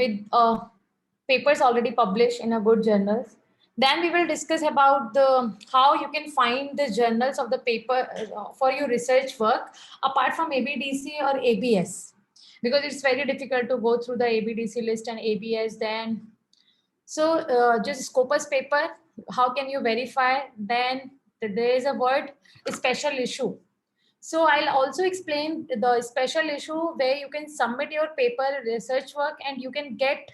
with papers already published in a good journals. Then we will discuss about the how you can find the journals of the paper for your research work apart from ABDC or ABS, because it's very difficult to go through the ABDC list and ABS. Then so just Scopus paper, how can you verify? Then there is a word special issue. So I'll also explain the special issue where you can submit your paper research work and you can get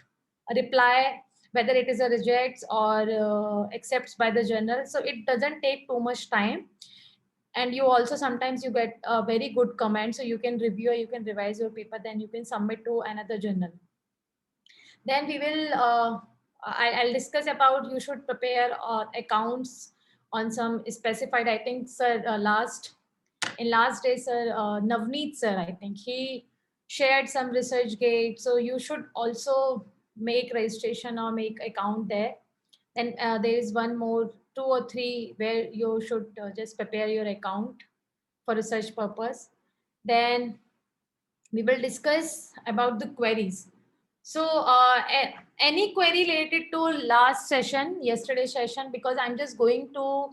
a reply whether it is a rejects or accepts by the journal. So it doesn't take too much time. And you also sometimes you get a very good comment. So you can review or you can revise your paper, then you can submit to another journal. Then we will, I'll discuss about you should prepare accounts on some specified, I think, sir, in last day, sir, Navneet, sir, I think he shared some research gate. So you should also make registration or make account there. Then there is one more, 2 or 3 where you should just prepare your account for research purpose. Then we will discuss about the queries. So any query related to last session, yesterday session, because I'm just going to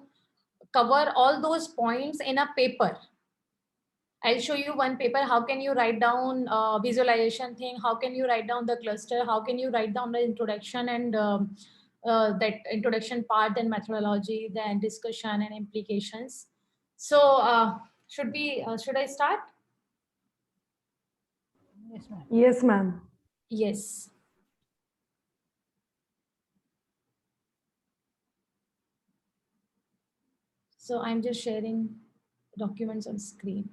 cover all those points in a paper. I'll show you one paper. How can you write down visualization thing? How can you write down the cluster? How can you write down the introduction and that introduction part, then methodology, then discussion and implications. So should I start? Yes, ma'am. Yes, ma'am. Yes. So I'm just sharing documents on screen.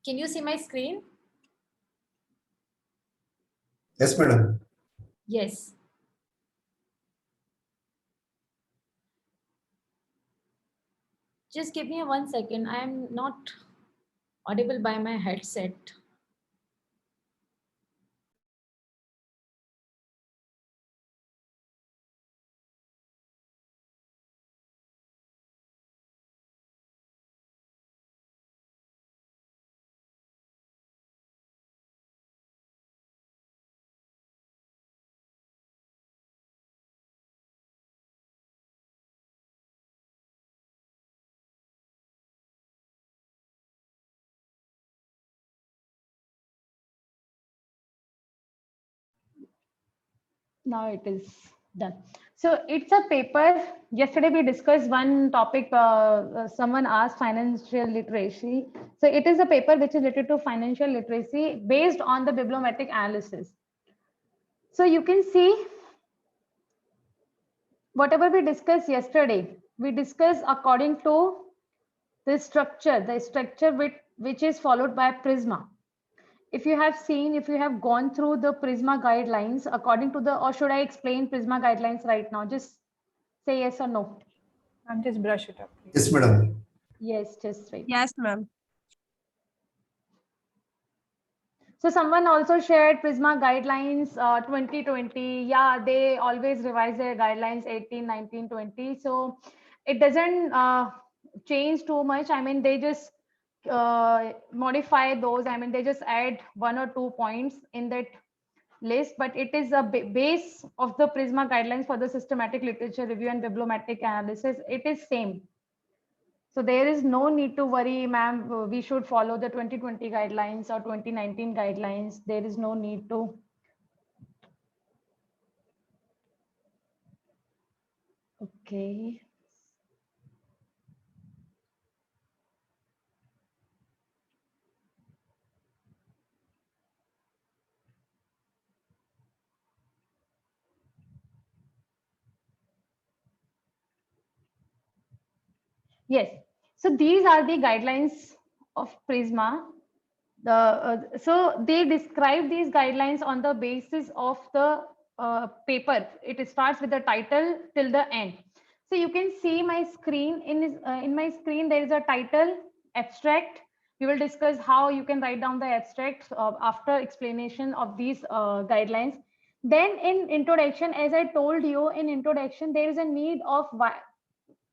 Can you see my screen? Yes, madam. Yes. Just give me 1 second. I am not audible by my headset. Now it is done. So it's a paper. Yesterday we discussed one topic. Someone asked financial literacy. So it is a paper which is related to financial literacy based on the bibliometric analysis. So you can see whatever we discussed yesterday, we discussed according to the structure which is followed by Prisma. If you have seen, if you have gone through the Prisma guidelines according to the, or should I explain Prisma guidelines right now? Just say yes or no. Ma'am, just brush it up, please. Yes, madam. Yes, just wait. Yes, ma'am. So someone also shared Prisma guidelines 2020. Yeah, they always revise their guidelines 18, 19, 20. So it doesn't change too much. I mean, they just modify those. I mean, they just add 1 or 2 points in that list, but it is a base of the Prisma guidelines for the systematic literature review and bibliometric analysis. It is same. So there is no need to worry, ma'am, we should follow the 2020 guidelines or 2019 guidelines. There is no need to. Okay. Yes. So these are the guidelines of Prisma. So they describe these guidelines on the basis of the paper. It starts with the title till the end. So you can see my screen. In my screen, there is a title, abstract. We will discuss how you can write down the abstract after explanation of these guidelines. Then in introduction, as I told you in introduction, there is a need of why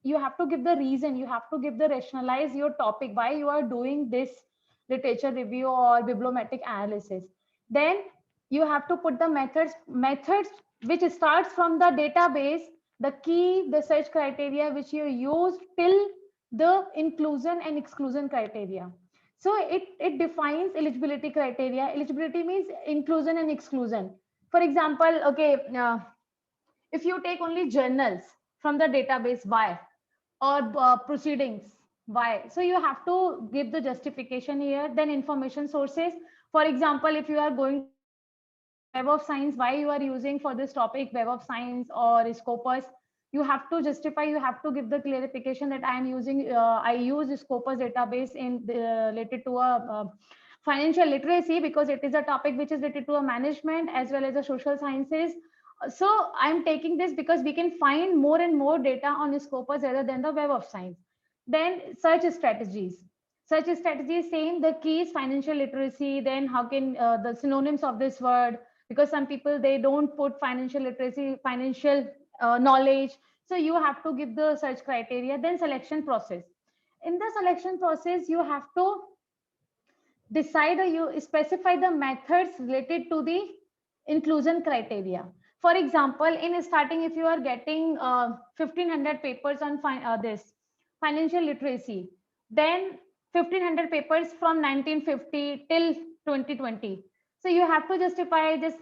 you have to give the reason, you have to give the rationalize your topic, why you are doing this literature review or bibliometric analysis. Then you have to put the methods which starts from the database, the key, the search criteria which you use till the inclusion and exclusion criteria. So it defines eligibility criteria. Eligibility means inclusion and exclusion. For example, okay, if you take only journals from the database, why? Or proceedings, why? So you have to give the justification here. Then information sources, for example, if you are going Web of Science, why you are using for this topic Web of Science or Scopus, you have to justify, you have to give the clarification that I am using I use Scopus database in related to a financial literacy, because it is a topic which is related to a management as well as the social sciences. So I'm taking this because we can find more and more data on Scopus rather than the Web of Science. Then search strategies. Search strategies, same, the key is financial literacy. Then how can the synonyms of this word, because some people, they don't put financial literacy, financial knowledge. So you have to give the search criteria. Then selection process. In the selection process, you have to decide or you specify the methods related to the inclusion criteria. For example, in starting, if you are getting 1500 papers on this financial literacy, then 1500 papers from 1950 till 2020. So you have to justify this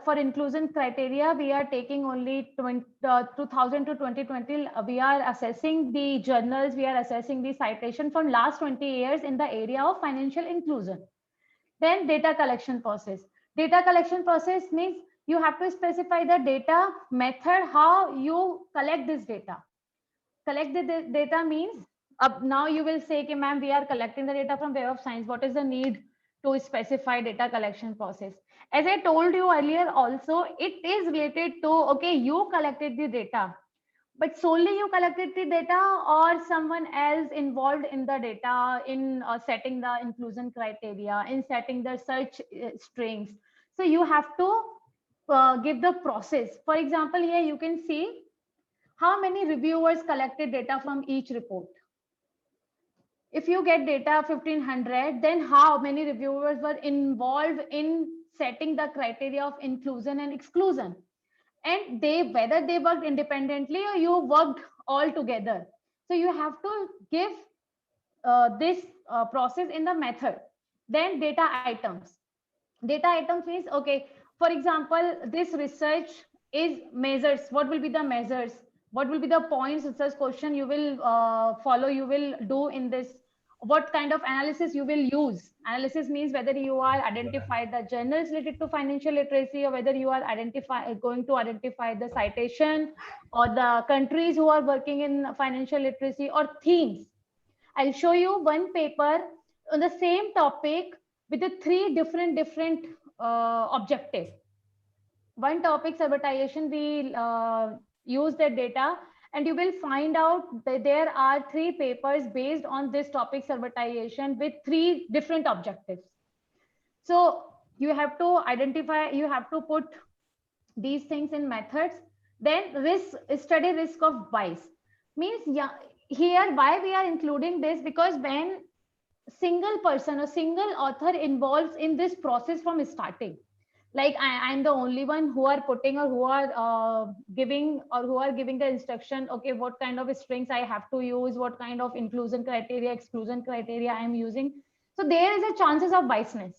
for inclusion criteria. We are taking only 2000 to 2020. We are assessing the journals. We are assessing the citation from last 20 years in the area of financial inclusion. Then data collection process. Data collection process means you have to specify the data method, how you collect this data. Collect the data means now you will say, okay, ma'am, we are collecting the data from Web of Science. What is the need to specify data collection process? As I told you earlier also, it is related to, okay, you collected the data, but solely you collected the data or someone else involved in the data in setting the inclusion criteria, in setting the search strings. So you have to give the process. For example, here you can see how many reviewers collected data from each report. If you get data 1500, then how many reviewers were involved in setting the criteria of inclusion and exclusion? And whether they worked independently or you worked all together. So you have to give this process in the method. Then data items. Data items means, okay, for example, this research is measures. What will be the measures? What will be the points research question you will follow, you will do in this? What kind of analysis you will use? Analysis means whether you are identify the journals related to financial literacy, or whether you are going to identify the citation or the countries who are working in financial literacy, or themes. I'll show you one paper on the same topic with the three different objective. One topic, advertising, we use that data, and you will find out that there are three papers based on this topic, advertising, with three different objectives. So you have to identify, you have to put these things in methods. Then study risk of bias means, yeah, here why we are including this, because when single person or single author involves in this process from starting, like I'm the only one who are putting or who are giving the instruction, okay, what kind of strings I have to use, what kind of inclusion criteria, exclusion criteria I am using. So there is a chances of biasness.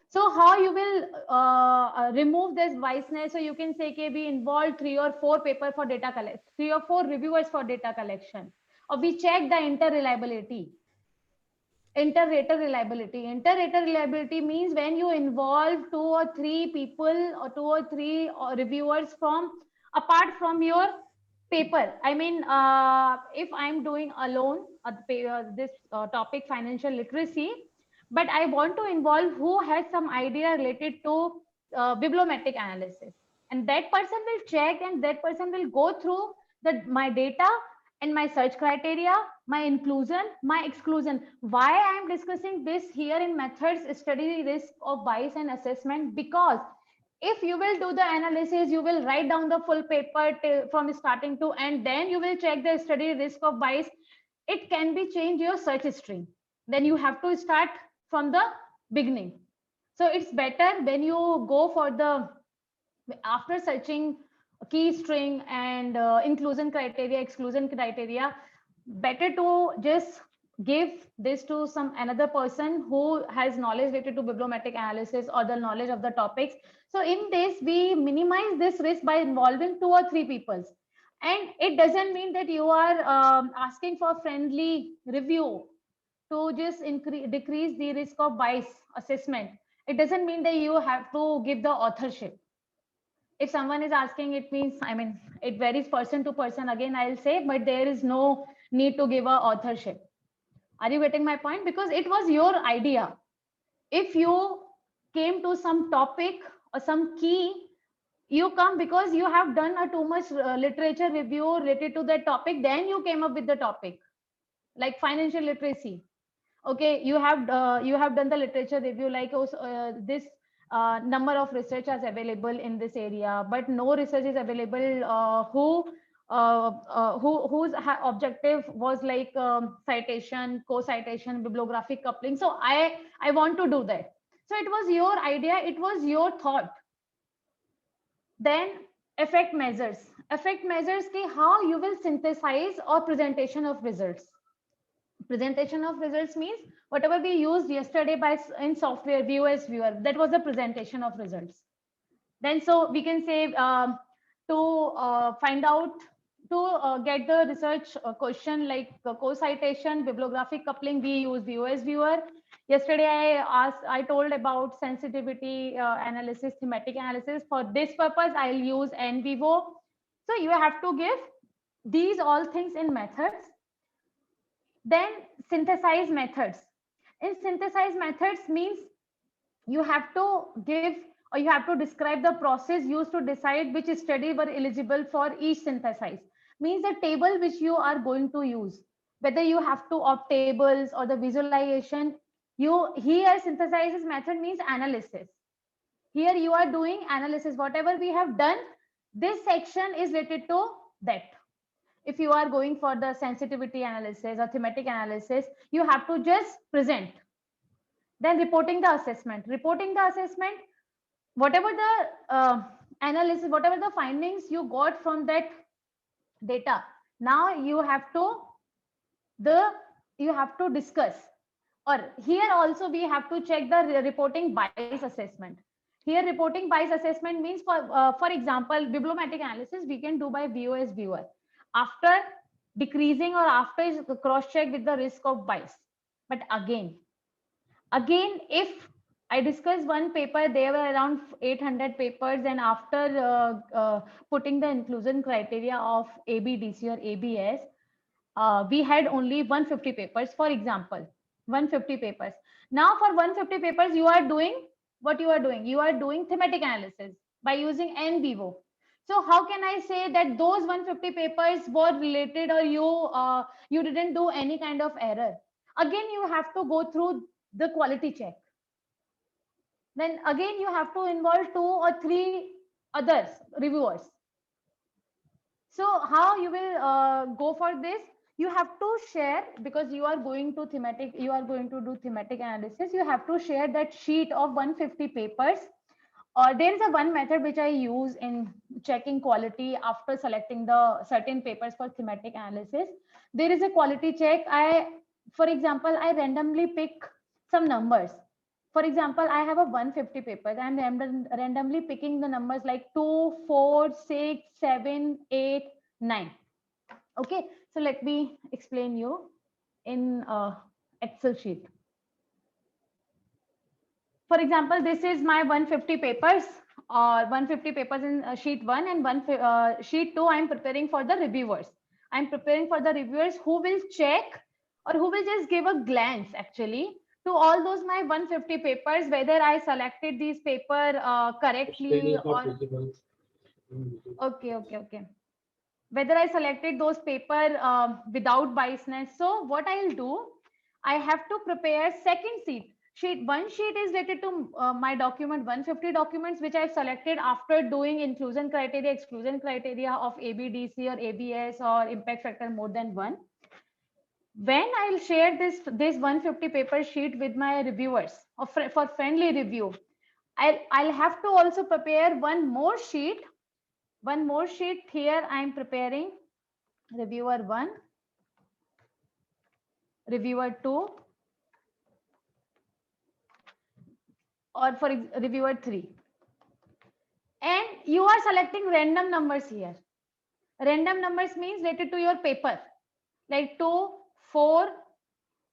So how you will remove this biasness? So you can say, okay, we involve 3 or 4 paper for data collect, 3 or 4 reviewers for data collection, or we check the inter-reliability. Inter-rater reliability. Inter-rater reliability means when you involve 2 or 3 people or 2 or 3 reviewers from apart from your paper. I mean, if I'm doing alone this topic, financial literacy, but I want to involve who has some idea related to bibliometric analysis, and that person will check and that person will go through my data and my search criteria, my inclusion, my exclusion. Why I am discussing this here in methods study risk of bias and assessment? Because if you will do the analysis, you will write down the full paper from starting to end, then you will check the study risk of bias. It can be change your search string. Then you have to start from the beginning. So it's better when you go for the after searching key string and inclusion criteria, exclusion criteria, better to just give this to some another person who has knowledge related to bibliometric analysis or the knowledge of the topics. So in this, we minimize this risk by involving 2 or 3 people. And it doesn't mean that you are asking for friendly review to just decrease the risk of bias assessment. It doesn't mean that you have to give the authorship. If someone is asking, it means, I mean, it varies person to person, again I'll say, but there is no need to give a authorship. Are you getting my point? Because it was your idea. If you came to some topic or some key, you come because you have done a too much literature review related to that topic, then you came up with the topic, like financial literacy. Okay, you have done the literature review, like this number of researchers available in this area, but no research is available whose objective was like citation, co-citation, bibliographic coupling. So I want to do that. So it was your idea, it was your thought. Then effect measures ki how you will synthesize or presentation of results. Presentation of results means whatever we used yesterday by in software view as viewer, that was the presentation of results. Then so we can say to find out to get the research question like co-citation, bibliographic coupling, we use view as viewer. Yesterday I told about sensitivity analysis, thematic analysis. For this purpose I'll use NVivo. So you have to give these all things in methods. Then synthesize methods. In synthesize methods means you have to give or you have to describe the process used to decide which study were eligible for each synthesize. Means the table which you are going to use, whether you have to opt tables or the visualization. You here synthesizes method means analysis. Here you are doing analysis. Whatever we have done, this section is related to that. If you are going for the sensitivity analysis or thematic analysis, you have to just present. Then reporting the assessment. Reporting the assessment, whatever the analysis, whatever the findings you got from that data, now you have to discuss. Or here also we have to check the reporting bias assessment. Here reporting bias assessment means for example, bibliometric analysis we can do by view as viewer. After decreasing or after cross check with the risk of bias. But again, if I discussed one paper, there were around 800 papers, and after putting the inclusion criteria of ABDC or ABS, we had only 150 papers, for example, 150 papers. Now for 150 papers, you are doing what you are doing. You are doing thematic analysis by using NVivo. So how can I say that those 150 papers were related or you didn't do any kind of error? Again, you have to go through the quality check. Then again, you have to involve 2 or 3 others, reviewers. So how you will go for this? You have to share, because you are going to do thematic analysis. You have to share that sheet of 150 papers. There is a one method which I use in checking quality after selecting the certain papers for thematic analysis. There is a quality check. For example, I randomly pick some numbers. For example, I have a 150 papers. I'm randomly picking the numbers like 2, 4, 6, 7, 8, 9. Okay, so let me explain you in Excel sheet. For example, this is my 150 papers or 150 papers in sheet 1 and sheet 2. I'm preparing for the reviewers. I'm preparing for the reviewers who will check or who will just give a glance actually to all those my 150 papers, whether I selected these paper correctly or okay. whether I selected those paper without biasness. So what I'll do, I have to prepare second sheet. One sheet is related to my document 150 documents, which I've selected after doing inclusion criteria, exclusion criteria of ABDC or ABS or impact factor more than one. When I'll share this 150 paper sheet with my reviewers for friendly review, I'll have to also prepare one more sheet. One more sheet here I'm preparing reviewer 1, reviewer 2, or for reviewer 3. And you are selecting random numbers here. Random numbers means related to your paper, like 2, 4,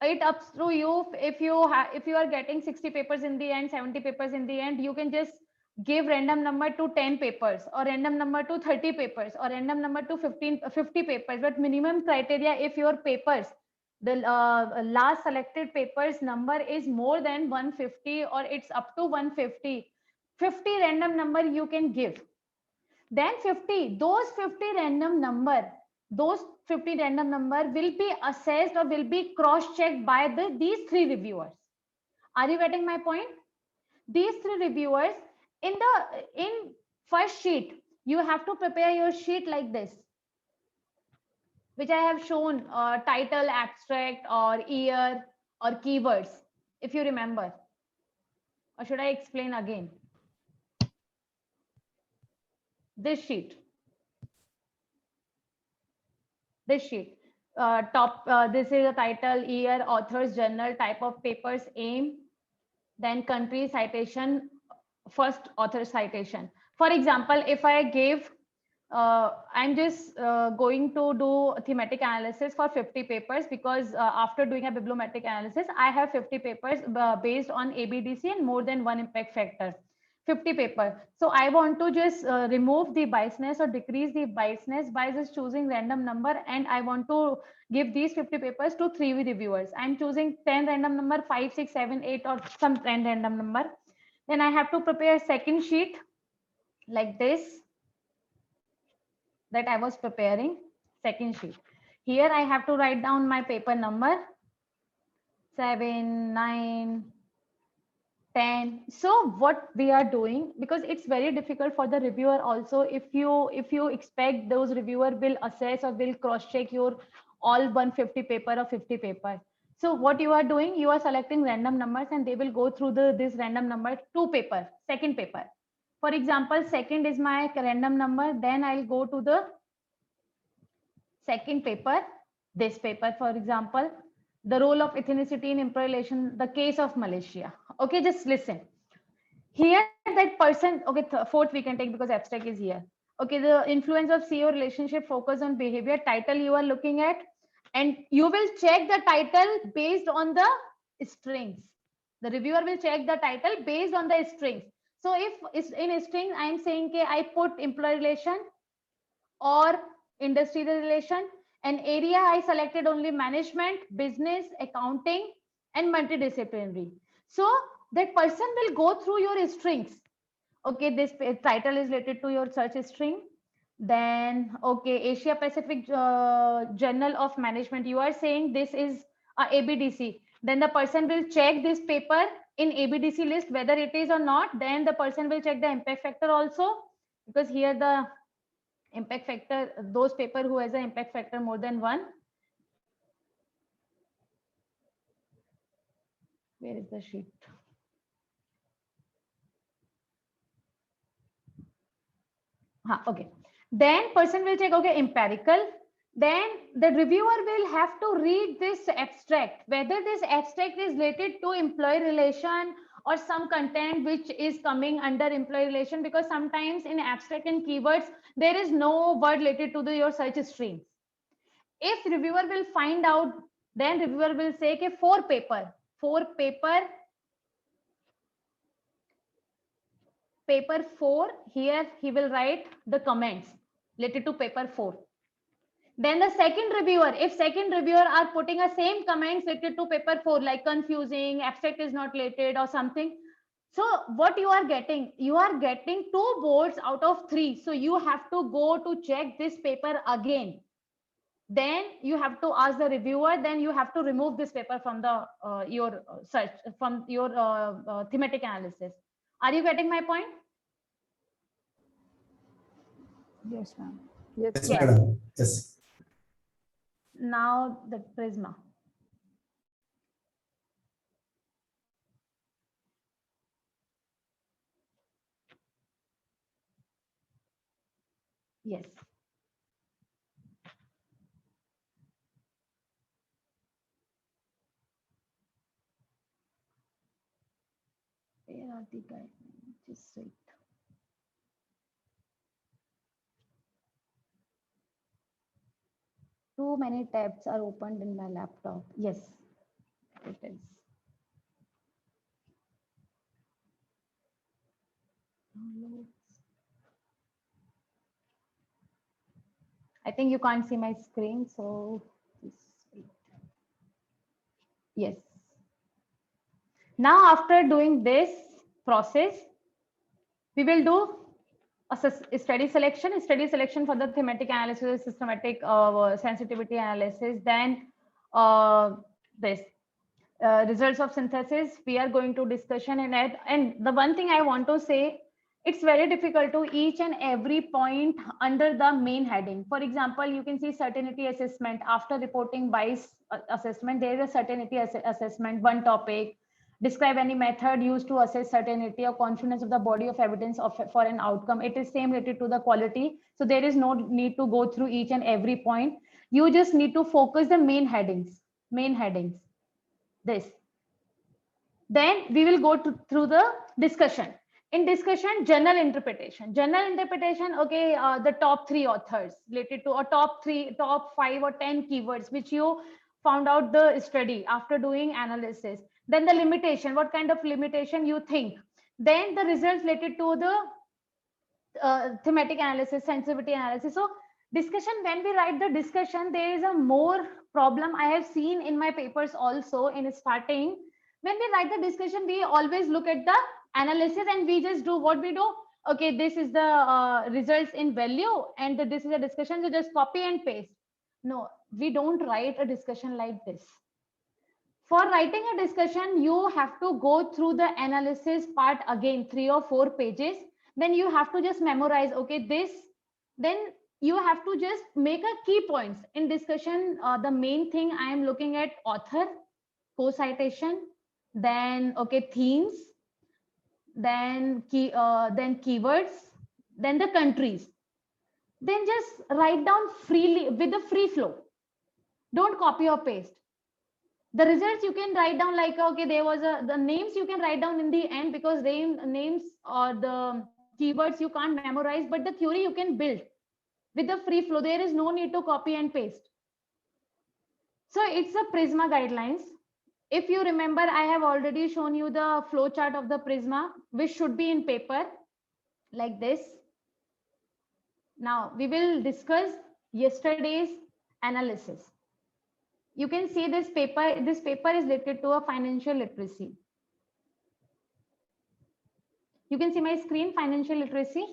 it up to you. If you are getting 60 papers in the end, 70 papers in the end, you can just give random number to 10 papers, or random number to 30 papers, or random number to 50 papers. But minimum criteria, if your papers, the last selected papers number is more than 150, or it's up to 150, 50 random number you can give. Then 50, those 50 random number will be assessed or will be cross-checked by these 3 reviewers. Are you getting my point? These 3 reviewers, in first sheet, you have to prepare your sheet like this, which I have shown, title, abstract, or year, or keywords, if you remember. Or should I explain again? This sheet. This sheet. This is a title, year, authors, journal, type of papers, aim, then country, citation, first author citation. For example, if I give, I'm just going to do thematic analysis for 50 papers, because after doing a bibliometric analysis, I have 50 papers based on ABDC and more than one impact factor. 50 paper. So I want to just remove the biasness or decrease the biasness by just choosing random number, and I want to give these 50 papers to 3 reviewers. I'm choosing 10 random number, 5, 6, 7, 8, or some 10 random number. Then I have to prepare second sheet like this, that I was preparing second sheet. Here I have to write down my paper number 7, 9, 10. So what we are doing, because it's very difficult for the reviewer also, if you expect those reviewer will assess or will cross check your all 150 paper or 50 paper. So what you are doing, you are selecting random numbers, and they will go through this random number to paper, second paper. For example, second is my random number, then I'll go to the second paper, this paper, for example, the role of ethnicity in employee relation, the case of Malaysia. Okay, just listen. Here, that person, okay, fourth we can take because abstract is here. Okay, the influence of CEO relationship, focus on behavior, title you are looking at, and you will check the title based on the strings. The reviewer will check the title based on the strings. So if it's in strings, I am saying that I put employee relation or industry relation, an area I selected only management, business, accounting, and multidisciplinary. So that person will go through your strings. Okay, this title is related to your search string. Then, okay, Asia Pacific Journal of Management. You are saying this is ABDC. Then the person will check this paper in ABDC list, whether it is or not. Then the person will check the impact factor also, because here the impact factor, those paper who has an impact factor more than 1. Where is the sheet? Okay. Then person will check, okay, empirical. Then the reviewer will have to read this abstract, whether this abstract is related to employee relation or some content which is coming under employee relation, because sometimes in abstract and keywords, there is no word related to your search streams. If reviewer will find out, then reviewer will say, okay, 4 paper, paper 4, here he will write the comments related to paper 4. Then the second reviewer, if second reviewer are putting a same comments related to paper 4, like confusing, abstract is not related or something, So what you are getting 2 boards out of 3. So you have to go to check this paper again. Then you have to ask the reviewer, then you have to remove this paper from the your search, from your thematic analysis. Are you getting my point? Yes, ma'am. Yes, Yes. madam. Yes. Now the Prisma. Yes. Where are the guidelines? Just wait. Too many tabs are opened in my laptop. Yes, it is. Downloads. I think you can't see my screen, so just wait. Yes. Now, after doing this process, we will do a study selection for the thematic analysis, systematic sensitivity analysis. Then this results of synthesis we are going to discussion in it. And the one thing I want to say, it's very difficult to each and every point under the main heading. For example, you can see certainty assessment. After reporting bias assessment, there is a certainty assessment, one topic. Describe any method used to assess certainty or confidence of the body of evidence for an outcome. It is same related to the quality. So there is no need to go through each and every point. You just need to focus the main headings. This. Then we will go through the discussion. In discussion, general interpretation. Okay, the top 3 authors related to, or top 5 or 10 keywords which you found out the study after doing analysis. Then the limitation, what kind of limitation you think. Then the results related to the thematic analysis, sensitivity analysis. So discussion, when we write the discussion, there is a more problem I have seen in my papers also in starting. When we write the discussion, we always look at the analysis and we just do what we do. Okay, this is the results in value and this is a discussion, so just copy and paste. No, we don't write a discussion like this. For writing a discussion, you have to go through the analysis part again, 3 or 4 pages. Then you have to just memorize, okay, this. Then you have to just make a key points in discussion. The main thing I am looking at author, co-citation, then okay, themes, then keywords, then the countries. Then just write down freely with the free flow. Don't copy or paste. The results you can write down like, okay, there was the names you can write down in the end, because names or the keywords you can't memorize, but the theory you can build with the free flow. There is no need to copy and paste. So it's a Prisma guidelines. If you remember, I have already shown you the flow chart of the Prisma, which should be in paper like this. Now we will discuss yesterday's analysis. You can see this paper. This paper is related to a financial literacy. You can see my screen, financial literacy,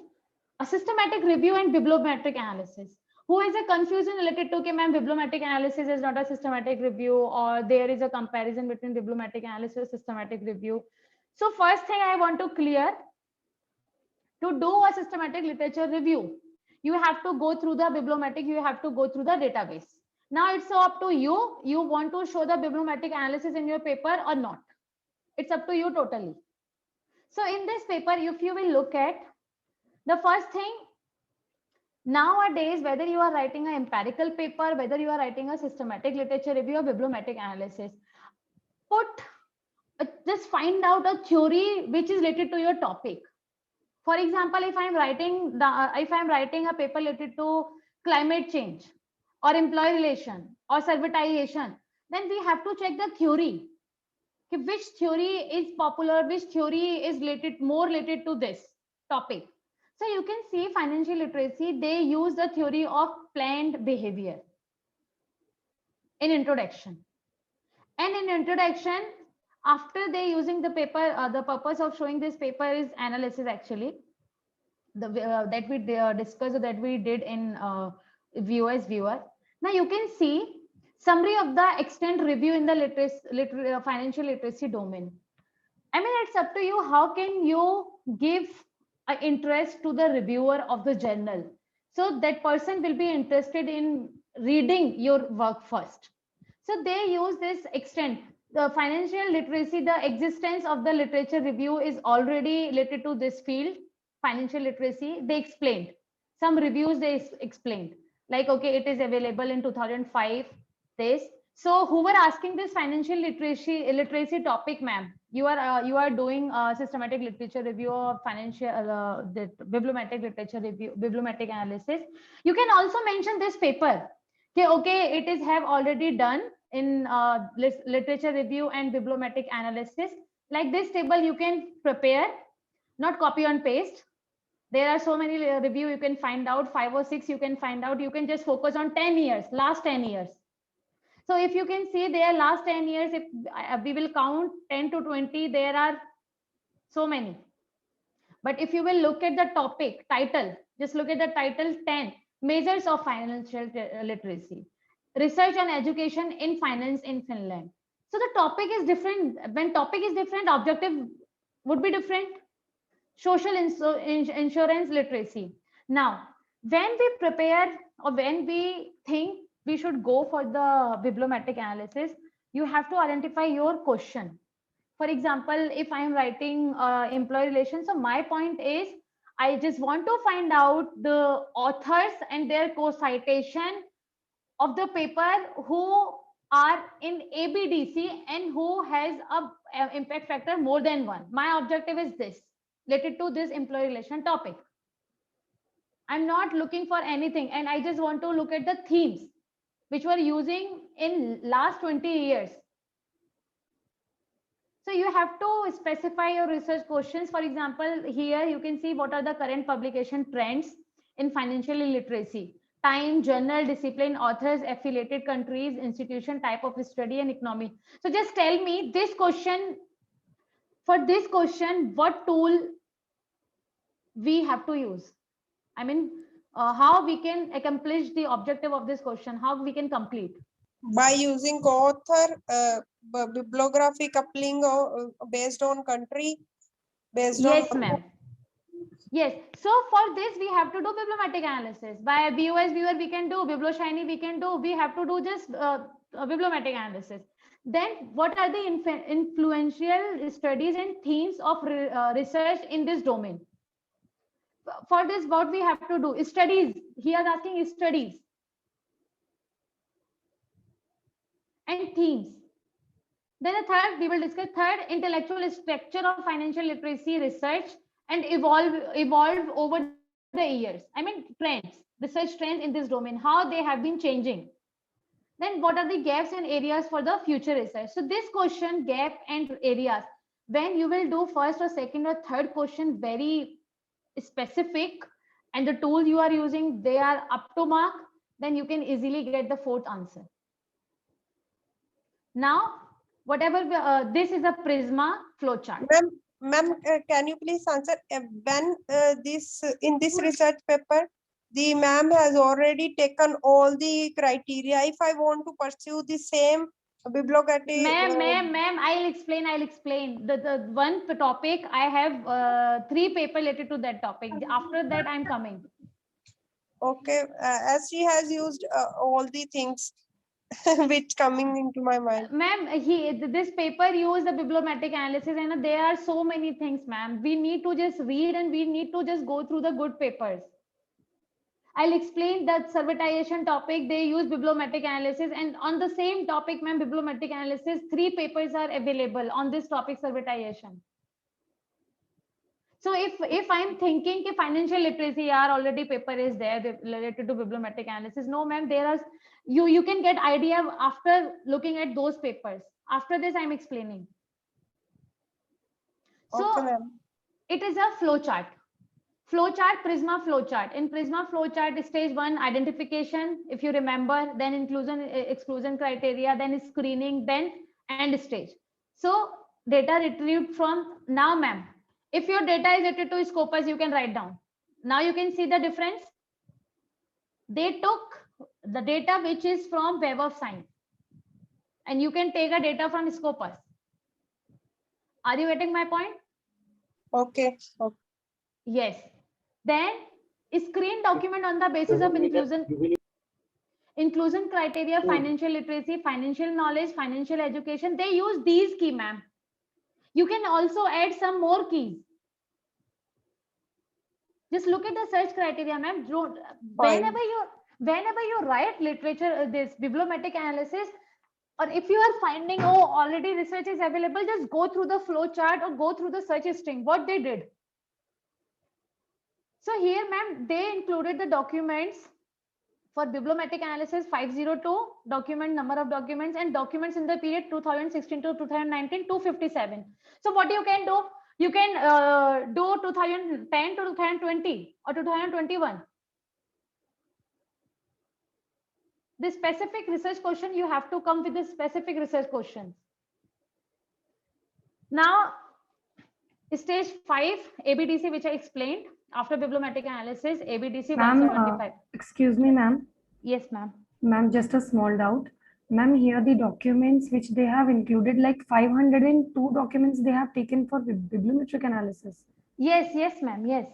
a systematic review and bibliometric analysis. Who is a confusion related to, okay, ma'am, bibliometric analysis is not a systematic review, or there is a comparison between bibliometric analysis and systematic review. So first thing I want to clear, to do a systematic literature review, you have to go through the bibliometric, you have to go through the database. Now it's up to you. You want to show the bibliometric analysis in your paper or not. It's up to you totally. So in this paper, if you will look at the first thing, nowadays, whether you are writing an empirical paper, whether you are writing a systematic literature review or bibliometric analysis, just find out a theory which is related to your topic. For example, if I'm writing a paper related to climate change or employee relation or servitization, then we have to check the theory. Which theory is popular, which theory is more related to this topic. So you can see financial literacy, they use the theory of planned behavior in introduction. And in introduction, After they using the paper, the purpose of showing this paper is analysis actually. That we discussed, that we did in viewers viewer. Now you can see summary of the extent review in the financial literacy domain. I mean, it's up to you. How can you give an interest to the reviewer of the journal, so that person will be interested in reading your work first. So they use this extent. The financial literacy, the existence of the literature review is already related to this field, financial literacy. They explained some reviews. They explained like, okay, it is available in 2005. This. So who were asking this financial literacy topic, ma'am? You are doing systematic literature review of financial the bibliometric literature review, bibliometric analysis. You can also mention this paper. Okay, it is have already done in literature review and bibliometric analysis. Like this table you can prepare, not copy and paste. There are so many review you can find out, 5 or 6 you can find out. You can just focus on 10 years, last 10 years. So if you can see there last 10 years, if we will count 10 to 20, there are so many. But if you will look at the topic title, just look at the title 10, measures of financial literacy, research and education in finance in Finland. So the topic is different. When topic is different, objective would be different. Social insurance literacy. Now, when we prepare or when we think we should go for the bibliometric analysis, you have to identify your question. For example, if I am writing employee relations, so my point is I just want to find out the authors and their co-citation of the paper who are in ABDC and who has a impact factor more than 1. My objective is this, related to this employee relation topic. I'm not looking for anything, and I just want to look at the themes which were using in last 20 years. So you have to specify your research questions. For example, here you can see what are the current publication trends in financial literacy: time, journal, discipline, authors, affiliated countries, institution, type of study, and economy. So just tell me this question. For this question, what tool we have to use? I mean, how we can accomplish the objective of this question, how we can complete? By using co-author, bibliography coupling based on country, based on... Yes, ma'am. Yes. So for this, we have to do bibliometric analysis. By VOS viewer, we can do BiblioShiny, we can do. We have to do just bibliometric analysis. Then, what are the influential studies and themes of research in this domain? For this, what we have to do is studies. He is asking studies and themes. Then the third, we will discuss third, intellectual structure of financial literacy research and evolve over the years. I mean, trends, research trends in this domain, how they have been changing. Then what are the gaps and areas for the future research? So this question, gap and areas, when you will do first or second or third question very specific and the tool you are using, they are up to mark, then you can easily get the fourth answer. Now, whatever, this is a Prisma flowchart. Ma'am, can you please answer when in this research paper, the ma'am has already taken all the criteria. If I want to pursue the same bibliography... Ma'am, I'll explain. The one topic, I have 3 papers related to that topic. After that, I'm coming. Okay, as she has used all the things which coming into my mind. Ma'am, this paper used the bibliometric analysis, and there are so many things, ma'am. We need to just read and we need to just go through the good papers. I'll explain that servitization topic. They use bibliometric analysis, and on the same topic, ma'am, bibliometric analysis, 3 papers are available on this topic, servitization. So if I'm thinking that financial literacy already paper is there related to bibliometric analysis, no, ma'am, there are you can get idea after looking at those papers. After this, I'm explaining. So okay, it is a flow chart. Flowchart, Prisma flowchart. In Prisma flowchart, stage 1, identification, if you remember, then inclusion, exclusion criteria, then screening, then end stage. So Data retrieved from, now ma'am, if your data is related to Scopus, you can write down. Now you can see the difference. They took the data which is from Web of Science, and you can take a data from Scopus. Are you getting my point? Okay. Okay. Yes. Then screen document on the basis of inclusion criteria, financial literacy, financial knowledge, financial education. They use these key, ma'am. You can also add some more keys. Just look at the search criteria, ma'am. Whenever you write literature, this bibliometric analysis, or if you are finding, oh, already research is available, just go through the flow chart or go through the search string, what they did. So here, ma'am, they included the documents for bibliometric analysis 502, document, number of documents, and documents in the period 2016 to 2019, 257. So what you can do, you can do 2010 to 2020 or 2021. The specific research question, you have to come with the specific research questions. Now, stage 5, ABDC, which I explained after bibliometric analysis, ABDC 175. Excuse me, ma'am. Yes, ma'am. Ma'am, just a small doubt. Ma'am, here the documents which they have included, like 502 documents they have taken for bibliometric analysis. Yes, ma'am. Yes.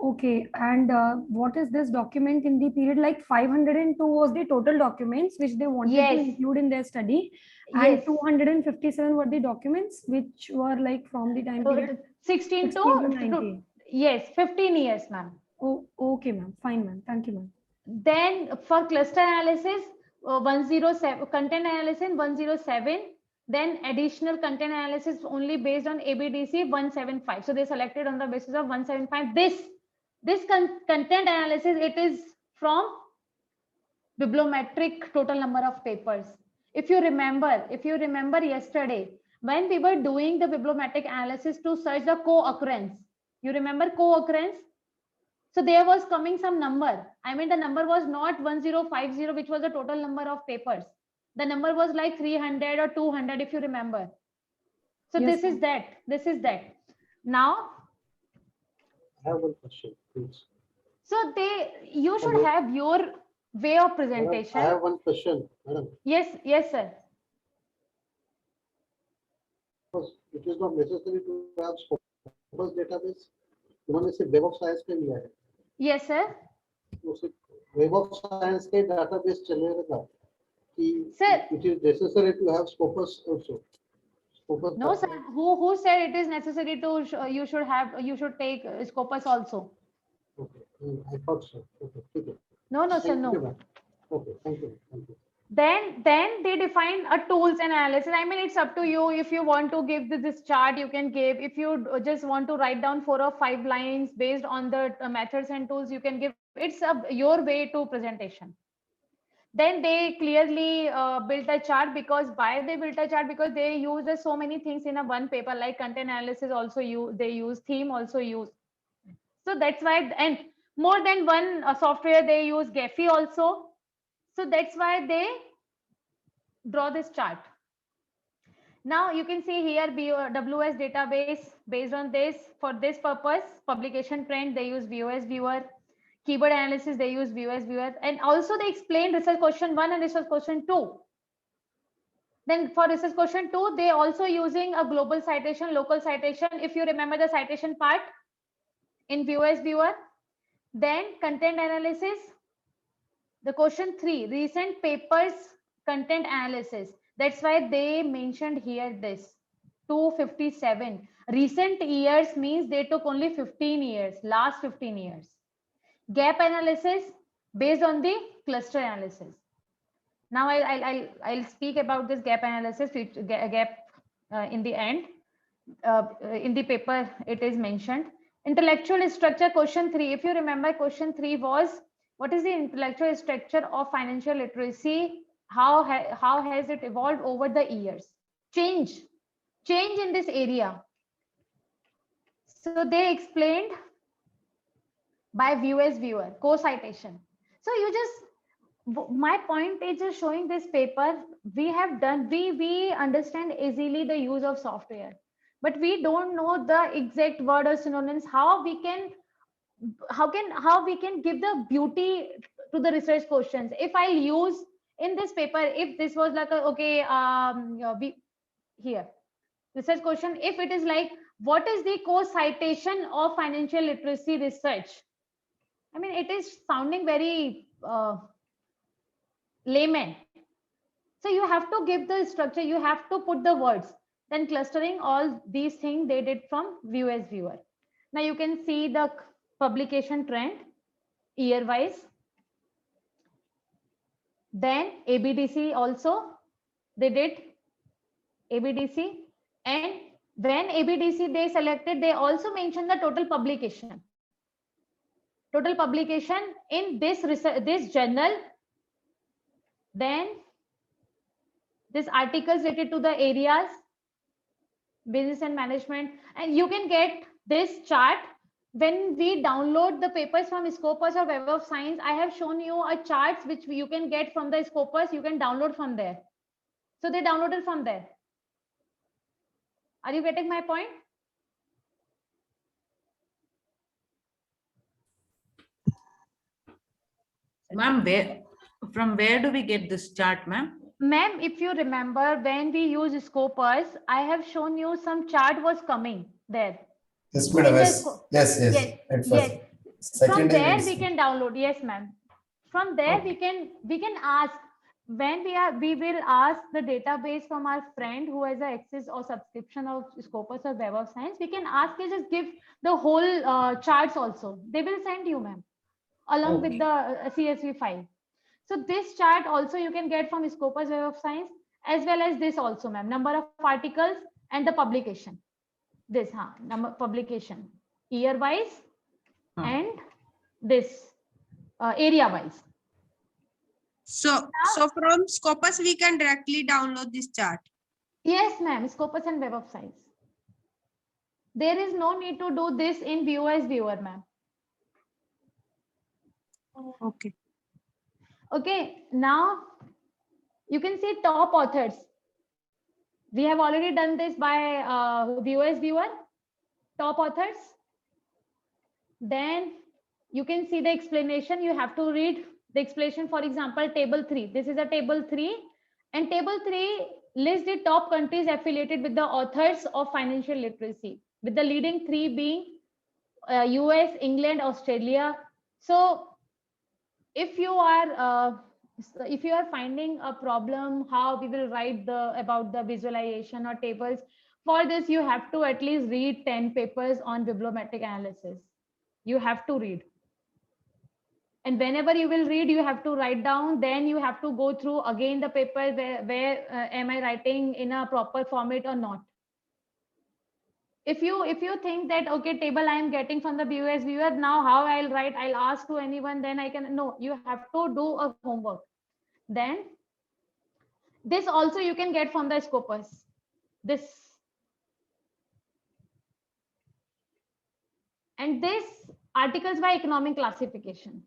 Okay, and what is this document in the period? Like 502 was the total documents which they wanted to include in their study, and 257 were the documents which were like from the time period 16 to 19. Yes, 15 years, ma'am. Oh, okay, ma'am. Fine, ma'am. Thank you, ma'am. Then for cluster analysis, 107, content analysis 107, then additional content analysis only based on ABDC 175. So they selected on the basis of 175. This content analysis, it is from bibliometric total number of papers. If you remember yesterday, when we were doing the bibliometric analysis to search the co-occurrence, you remember co-occurrence? So there was coming some number. I mean, the number was not 1050, which was the total number of papers. The number was like 300 or 200, if you remember. So Yes, this is that. This is that. Now, I have one question, please. so you should have your way of presentation. Madam, I have one question, madam. Yes, sir. Because it is not necessary to have Scopus database. उन्होंने सिर्फ web of science पे लिया है. Yes, sir. तो सिर्फ web of science के database चलेगा कि Sir. it is necessary to have Scopus also. Scopus No, sir. Who said it is necessary to you should take Scopus also? Okay, I thought so. Okay, okay. No, sir, Thank no. you, okay, thank you. Then they define a tools analysis. I mean, it's up to you. If you want to give this chart, you can give. If you just want to write down 4 or 5 lines based on the methods and tools, you can give. It's your way to presentation. Then they clearly built a chart, because why they built a chart? Because they use so many things in a one paper, like content analysis also they use, theme also use. So that's why, and more than one software they use, Gephi also. So that's why they draw this chart. Now you can see here WS database. Based on this, for this purpose, publication trend, they use VOS viewer. Keyword analysis, they use VOS viewer. And also they explain research question 1 and research question 2. Then for research question 2, they also using a global citation, local citation. If you remember the citation part in VOS viewer. Then content analysis. The question 3, recent papers content analysis. That's why they mentioned here this 257. Recent years means they took only 15 years, last 15 years. Gap analysis based on the cluster analysis. Now I'll speak about this gap analysis, gap in the end. In the paper it is mentioned. Intellectual structure question 3. If you remember, question 3 was, what is the intellectual structure of financial literacy? How has it evolved over the years? Change in this area. So they explained by VOS viewer, co-citation. So you just, my point is just showing this paper. We have done, we understand easily the use of software. but we don't know the exact word or synonyms. How we can give the beauty to the research questions? If I use in this paper, if this was like a, okay, here research question, if it is like, what is the co-citation of financial literacy research? I mean, it is sounding very layman. So you have to give the structure, you have to put the words, then clustering all these things they did from view as viewer. Now you can see the publication trend year wise. Then ABDC also, they did ABDC. And when ABDC they selected, they also mentioned the total publication. Total publication in this research, this journal. Then this articles related to the areas, business and management. And you can get this chart when we download the papers from Scopus or Web of Science. I have shown you a charts which you can get from the Scopus, you can download from there. So they downloaded from there. Are you getting my point? Ma'am, from where do we get this chart, ma'am? Ma'am, if you remember, when we use Scopus, I have shown you some chart was coming there. Yes, madam. Yes. At first. Yes. Second From there is- we can download. Yes, ma'am. From there we can ask, when we will ask the database from our friend who has access or subscription of Scopus or Web of Science. We can ask to just give the whole charts also. They will send you, ma'am, along with the CSV file. So this chart also you can get from Scopus Web of Science, as well as this also, ma'am, number of articles and the publication. This number publication year wise and this area wise. So from Scopus, we can directly download this chart. Yes, ma'am, Scopus and Web of Science. There is no need to do this in View as Viewer, ma'am. Okay. Okay, now you can see top authors. We have already done this by View as Viewer, top authors. Then you can see the explanation. You have to read the explanation. For example, table 3. This is a table 3, and table 3 lists the top countries affiliated with the authors of financial literacy, with the leading 3 being US, England, Australia. So if you are finding a problem, how we will write about the visualization or tables, for this you have to at least read 10 papers on bibliometric analysis. You have to read. And whenever you will read, you have to write down, then you have to go through again the paper where am I writing in a proper format or not. If you think that, okay, table I am getting from the View as Viewer, now how I'll write, I'll ask to anyone, then I can, no, you have to do a homework. Then this also you can get from the Scopus. This. And this articles by economic classification.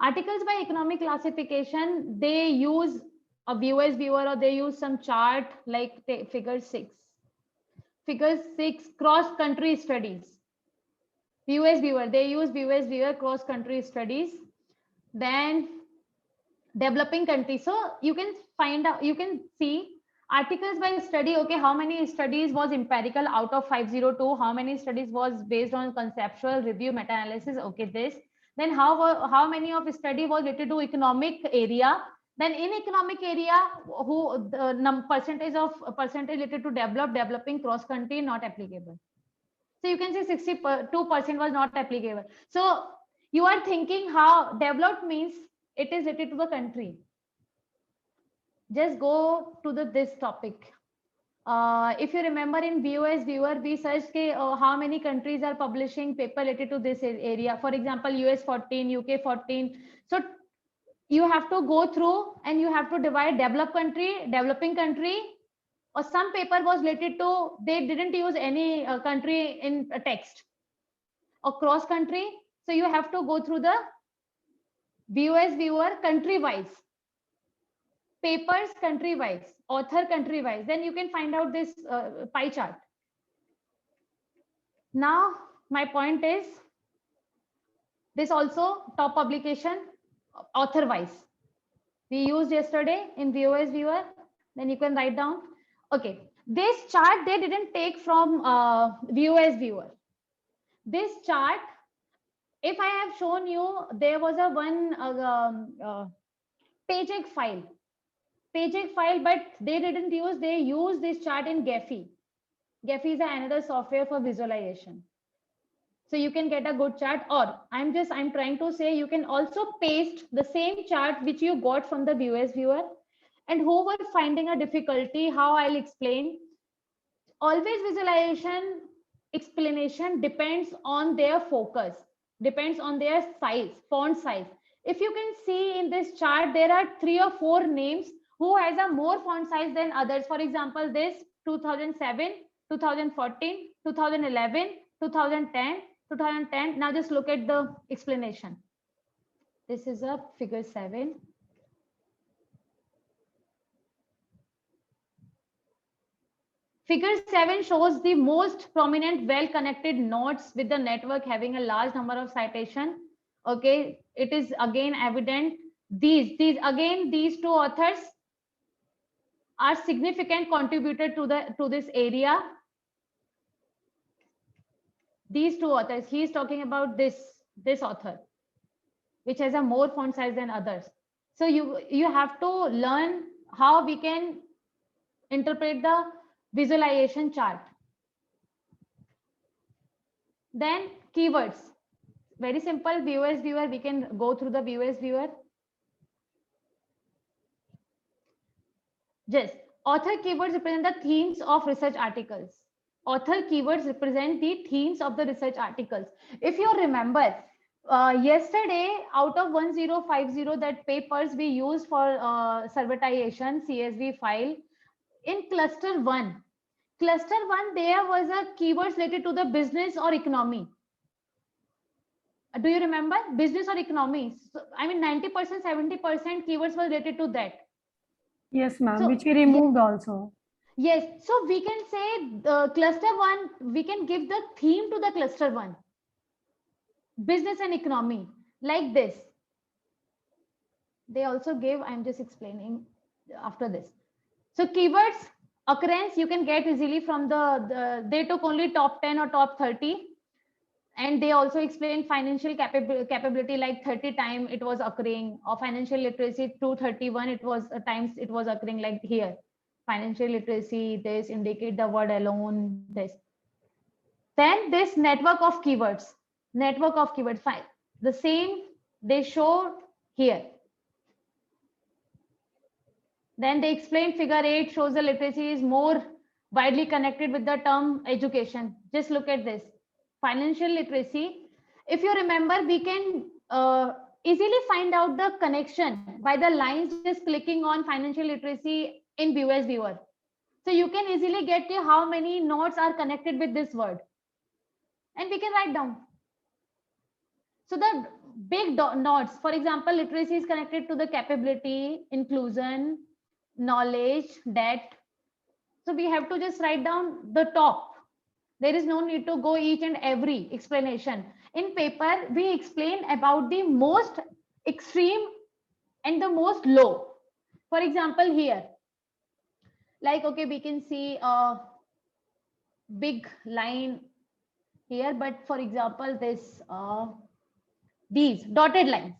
Articles by economic classification, they use a View as Viewer, or they use some chart like figure 6. Figure 6, cross-country studies. View as Viewer, they use View as Viewer, cross-country studies. Then developing countries. So you can find out, you can see articles by study. Okay, how many studies was empirical out of 502? How many studies was based on conceptual review, meta-analysis? Okay, this. Then how many of study was related to economic area? Then in economic area, who the percentage related to developing, cross-country, not applicable. So you can see 62% was not applicable. So you are thinking how developed means it is related to the country. Just go to this topic. If you remember in View as Viewer, we searched how many countries are publishing paper related to this area. For example, US 14, UK 14. So you have to go through and you have to divide developed country, developing country, or some paper was related to, they didn't use any country in text, or cross country. So you have to go through the View as Viewer country wise, papers country wise, author country wise. Then you can find out this pie chart. Now, my point is, this also top publication author wise. We used yesterday in VOS viewer, then you can write down. Okay, this chart they didn't take from VOS viewer. This chart, if I have shown you, there was a one Paycheck file, but they didn't use, they used this chart in Gephi. Gephi is another software for visualization. So you can get a good chart, or I'm trying to say you can also paste the same chart which you got from the VOS viewer. And who were finding a difficulty, how I'll explain. Always visualization explanation depends on their focus, depends on their size, font size. If you can see in this chart, there are 3 or 4 names who has a more font size than others. For example, this 2007, 2014, 2011, 2010, 2010. Now just look at the explanation. This is a figure 7. Figure 7 shows the most prominent well-connected nodes with the network having a large number of citation. Okay, it is again evident. These 2 authors are significant contributor to this area. These 2 authors, he is talking about this author, which has a more font size than others. So you have to learn how we can interpret the visualization chart. Then keywords, very simple. VOS viewer, we can go through the VOS viewer. Yes, author keywords represent the themes of research articles. Author keywords represent the themes of the research articles. If you remember, yesterday, out of 1050 that papers we used for servitization CSV file, in cluster 1, there was a keywords related to the business or economy. Do you remember? Business or economy? So, I mean, 90%, 70% keywords were related to that. Yes, ma'am, So, which we removed also. Yes, so we can say the cluster 1, we can give the theme to the cluster 1. Business and economy, like this. They also gave, I'm just explaining after this. So keywords, occurrence, you can get easily from they took only top 10 or top 30. And they also explained financial capability, like 30 times it was occurring, or financial literacy 231, it was times it was occurring, like here. Financial literacy, this indicate the word alone, this. Then this network of keywords, fine. The same they show here. Then they explain figure 8 shows the literacy is more widely connected with the term education. Just look at this. Financial literacy. If you remember, we can easily find out the connection by the lines just clicking on financial literacy in VOS viewer. So you can easily get to how many nodes are connected with this word. And we can write down. So the big nodes, for example, literacy is connected to the capability, inclusion, knowledge, debt. So we have to just write down the top. There is no need to go each and every explanation. In paper, we explain about the most extreme and the most low. For example, here, like, okay, we can see a big line here, but for example, this, these dotted lines,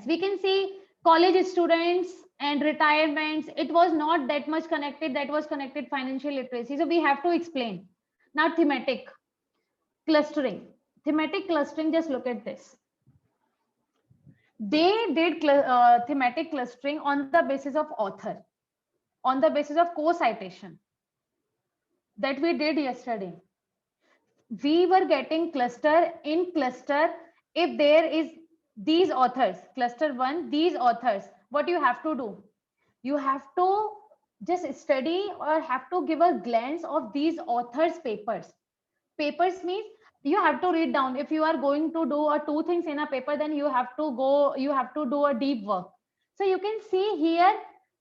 we can see college students and retirements. It was not that much connected, that was connected financial literacy. So we have to explain. Now thematic clustering, just look at this. They did thematic clustering on the basis of author, on the basis of co-citation that we did yesterday. We were getting cluster in cluster. If there is these authors, cluster 1, these authors, what you have to do? You have to just study or have to give a glance of these authors' papers. Papers means you have to read down. If you are going to do 2 things in a paper, then you have to do a deep work. So you can see here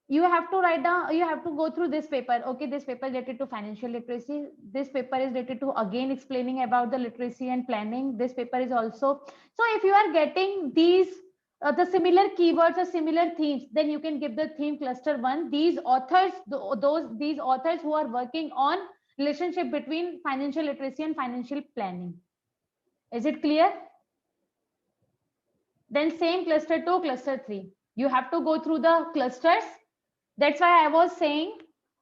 you have to write down, you have to go through this paper. Okay, this paper related to financial literacy. This paper is related to again explaining about the literacy and planning. This paper is also, so if you are getting these the similar keywords or similar themes, then you can give the theme cluster 1. These authors, these authors who are working on relationship between financial literacy and financial planning. Is it clear? Then same cluster 2, cluster 3. You have to go through the clusters. That's why I was saying,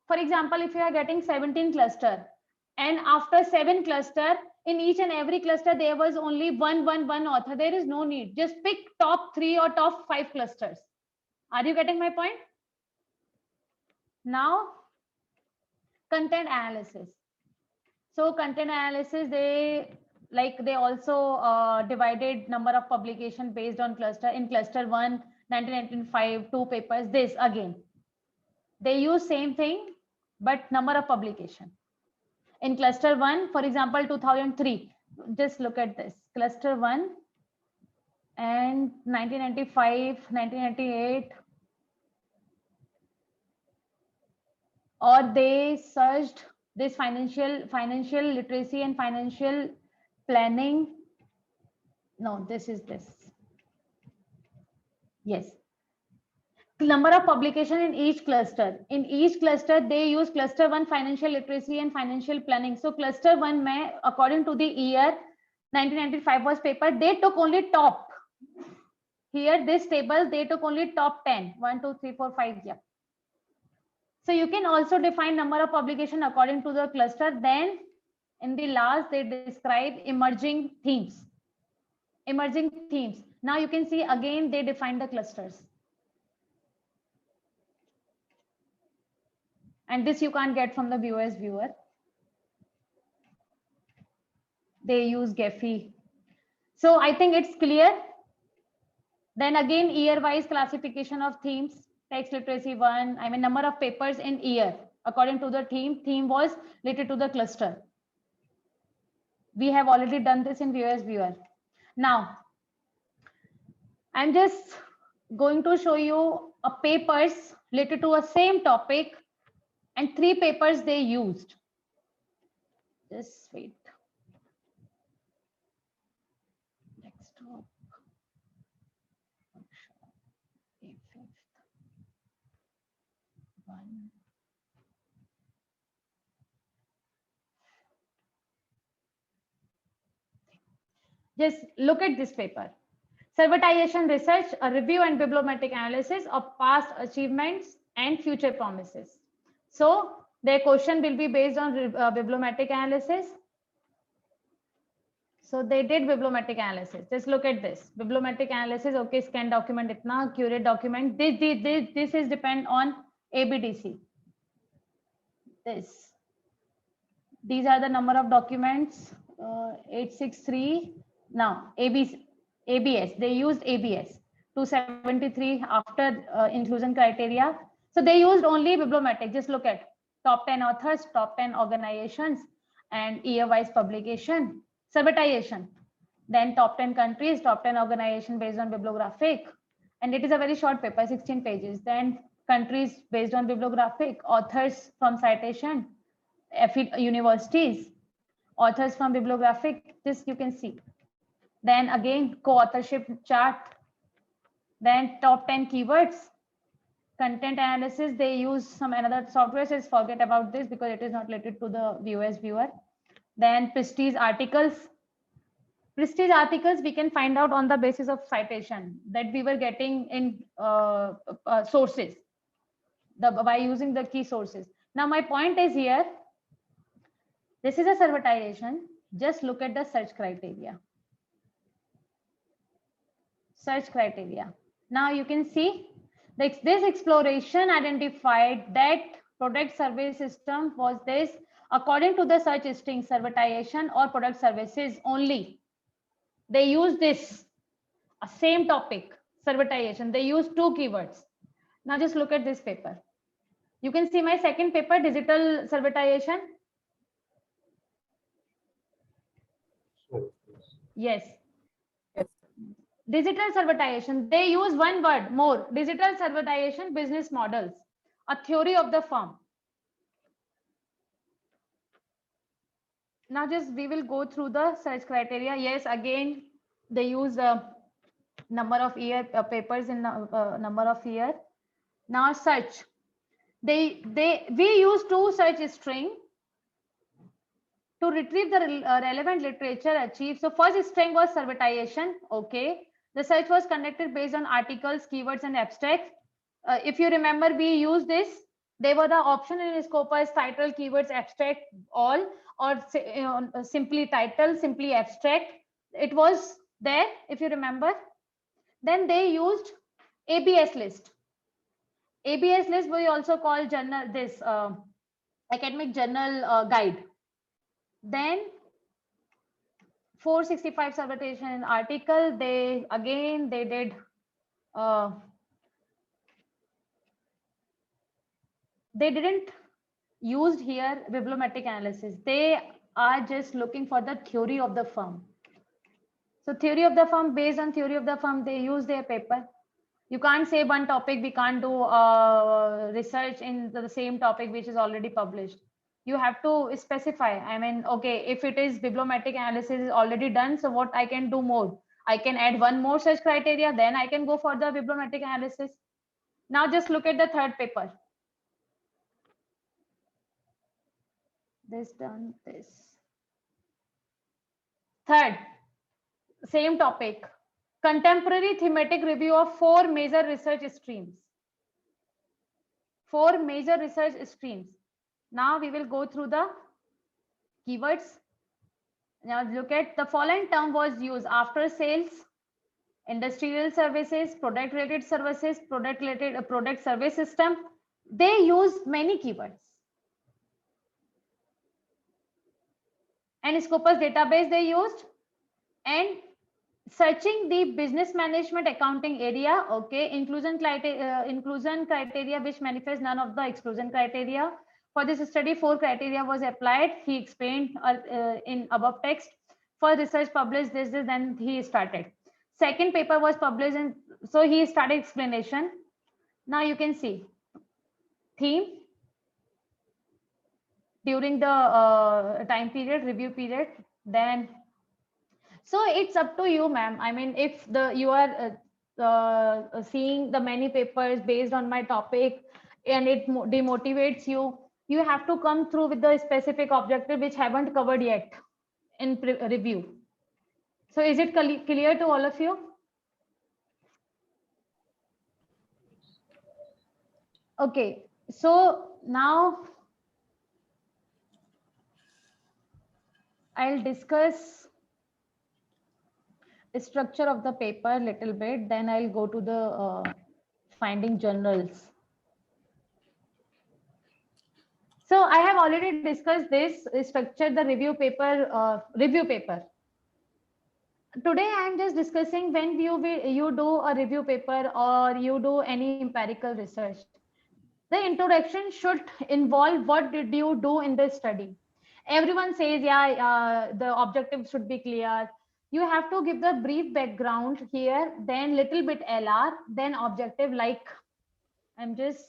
for example, if you are getting 17 cluster and after 7 cluster, in each and every cluster, there was only one author. There is no need. Just pick top 3 or top 5 clusters. Are you getting my point? Now, content analysis. So content analysis, they also divided number of publication based on cluster. In cluster 1, 1995, 2 papers. This again. They use same thing, but number of publication. In cluster 1, for example, 2003, just look at this. Cluster 1 and 1995, 1998, or they searched this financial literacy and financial planning. No, this is this. Yes. Number of publication in each cluster. In each cluster, they use cluster 1 financial literacy and financial planning. So cluster 1 mein, according to the year 1995 was paper, they took only top. Here, this table, they took only top 10. 1, 2, 3, 4, 5. Yeah. So you can also define number of publication according to the cluster. Then in the last, they describe emerging themes. Emerging themes. Now you can see again, they define the clusters. And this you can't get from the viewers viewer. They use Gephi. So I think it's clear. Then again, year-wise classification of themes. Text literacy 1, I mean number of papers in year. According to the theme, theme was related to the cluster. We have already done this in viewers viewer. Now, I'm just going to show you a papers related to a same topic and 3 papers they used. Just wait. Desktop. One. Just look at this paper. Servitization research, a review and bibliometric analysis of past achievements and future promises. So their question will be based on bibliometric analysis. So they did bibliometric analysis. Just look at this. Bibliometric analysis, okay, scan document, itna, curate document. This is depend on ABDC. This. These are the number of documents, 863. Now, ABS, they used ABS, 273 after inclusion criteria. So they used only bibliometric. Just look at top 10 authors, top 10 organizations, and year-wise publication. Servitization. Then top 10 countries, top 10 organization based on bibliographic. And it is a very short paper, 16 pages. Then countries based on bibliographic, authors from citation, universities, authors from bibliographic, this you can see. Then again, co-authorship chart. Then top 10 keywords. Content analysis, they use some another software, so forget about this because it is not related to the viewers viewer. Then prestige articles. Prestige articles we can find out on the basis of citation that we were getting in sources, by using the key sources. Now my point is here, this is a servitization. Just look at the search criteria. Search criteria. Now you can see this exploration identified that product service system was this according to the search string servitization or product services only. They use this same topic servitization. They use 2 keywords. Now just look at this paper. You can see my second paper, digital servitization. Yes. Digital servitization, they use one word more, digital servitization business models. a theory of the firm. Now just we will go through the search criteria. Yes, again, they use number of year papers in number of year. Now search. We use two search string to retrieve the relevant literature achieved. So first string was servitization. Okay. The search was conducted based on articles, keywords, and abstracts. If you remember, we used this. They were the option in Scopus: title, keywords, abstract, all, or simply title, simply abstract. It was there, if you remember. Then they used ABS list. ABS list we also call journal, this academic journal guide. Then 465 citation article, they did they didn't used here bibliometric analysis. They are just looking for the theory of the firm. So theory of the firm, based on theory of the firm, they use their paper. You can't say one topic, we can't do research in the same topic which is already published. You have to specify. I mean, okay, if it is bibliometric analysis is already done, so what I can do more? I can add one more search criteria, then I can go for the bibliometric analysis. Now just look at the third paper. This done, this. Third, same topic. Contemporary thematic review of 4 major research streams. 4 major research streams. Now we will go through the keywords. Now look at the following term was used: after sales, industrial services, product related services, product related product service system. They use many keywords. And Scopus database they used, and searching the business management accounting area. Okay, inclusion criteria which manifest none of the exclusion criteria. For this study, 4 criteria was applied. He explained in above text. For research published this, then he started. Second paper was published, and so he started explanation. Now you can see theme during the time period, review period. Then so it's up to you, ma'am. I mean, if you are seeing the many papers based on my topic and it demotivates you, you have to come through with the specific objective which haven't covered yet in review. So is it clear to all of you? Okay, so now I'll discuss the structure of the paper a little bit, then I'll go to the finding journals. So I have already discussed this structure, the review paper. Today I'm just discussing when you do a review paper or you do any empirical research. The introduction should involve what did you do in this study. Everyone says, yeah, the objective should be clear. You have to give the brief background here, then little bit LR, then objective. Like I'm just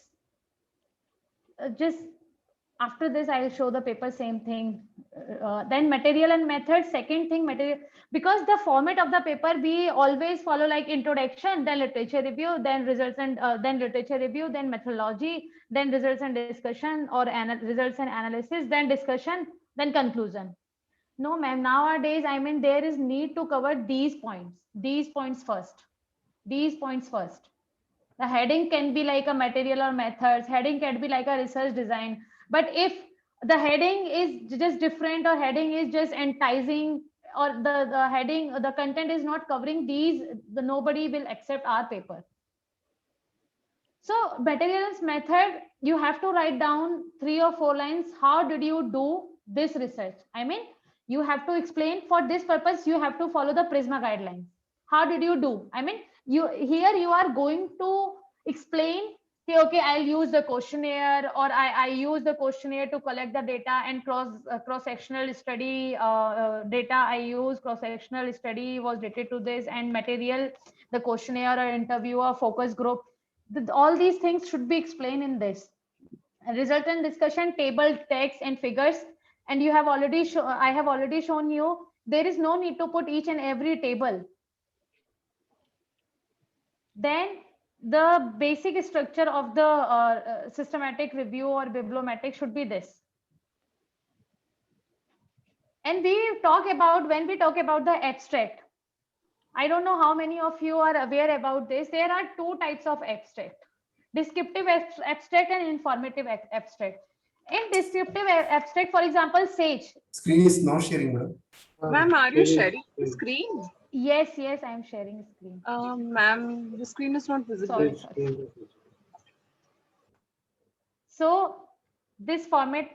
after this I'll show the paper, same thing. Then material and method. Second thing, material, because the format of the paper we always follow like introduction, then literature review, then results and then literature review, then methodology, then results and discussion, or results and analysis, then discussion, then conclusion. No, ma'am, nowadays, I mean, there is need to cover these points first. The heading can be like a material or methods, heading can be like a research design. But if the heading is just different, or heading is just enticing, or the heading, the content is not covering these, nobody will accept our paper. So materials method, you have to write down 3 or 4 lines. How did you do this research? I mean, you have to explain. For this purpose, you have to follow the Prisma guidelines. How did you do? I mean, you are going to explain, okay, I'll use the questionnaire, or I use the questionnaire to collect the data and cross-sectional study data. I use cross-sectional study was related to this, and material, the questionnaire or interview or focus group. All these things should be explained in this. resultant discussion, table, text, and figures. And you have already I have already shown you there is no need to put each and every table. Then the basic structure of the systematic review or bibliometric should be this. And we talk about, when we talk about the abstract, I don't know how many of you are aware about this. There are two types of abstract: descriptive abstract and informative abstract. In descriptive abstract, for example, SAGE. Screen is not sharing, madam. Ma'am, are you sharing the screen? Yes, yes, I am sharing screen. Ma'am, the screen is not visible. Sorry. So this format,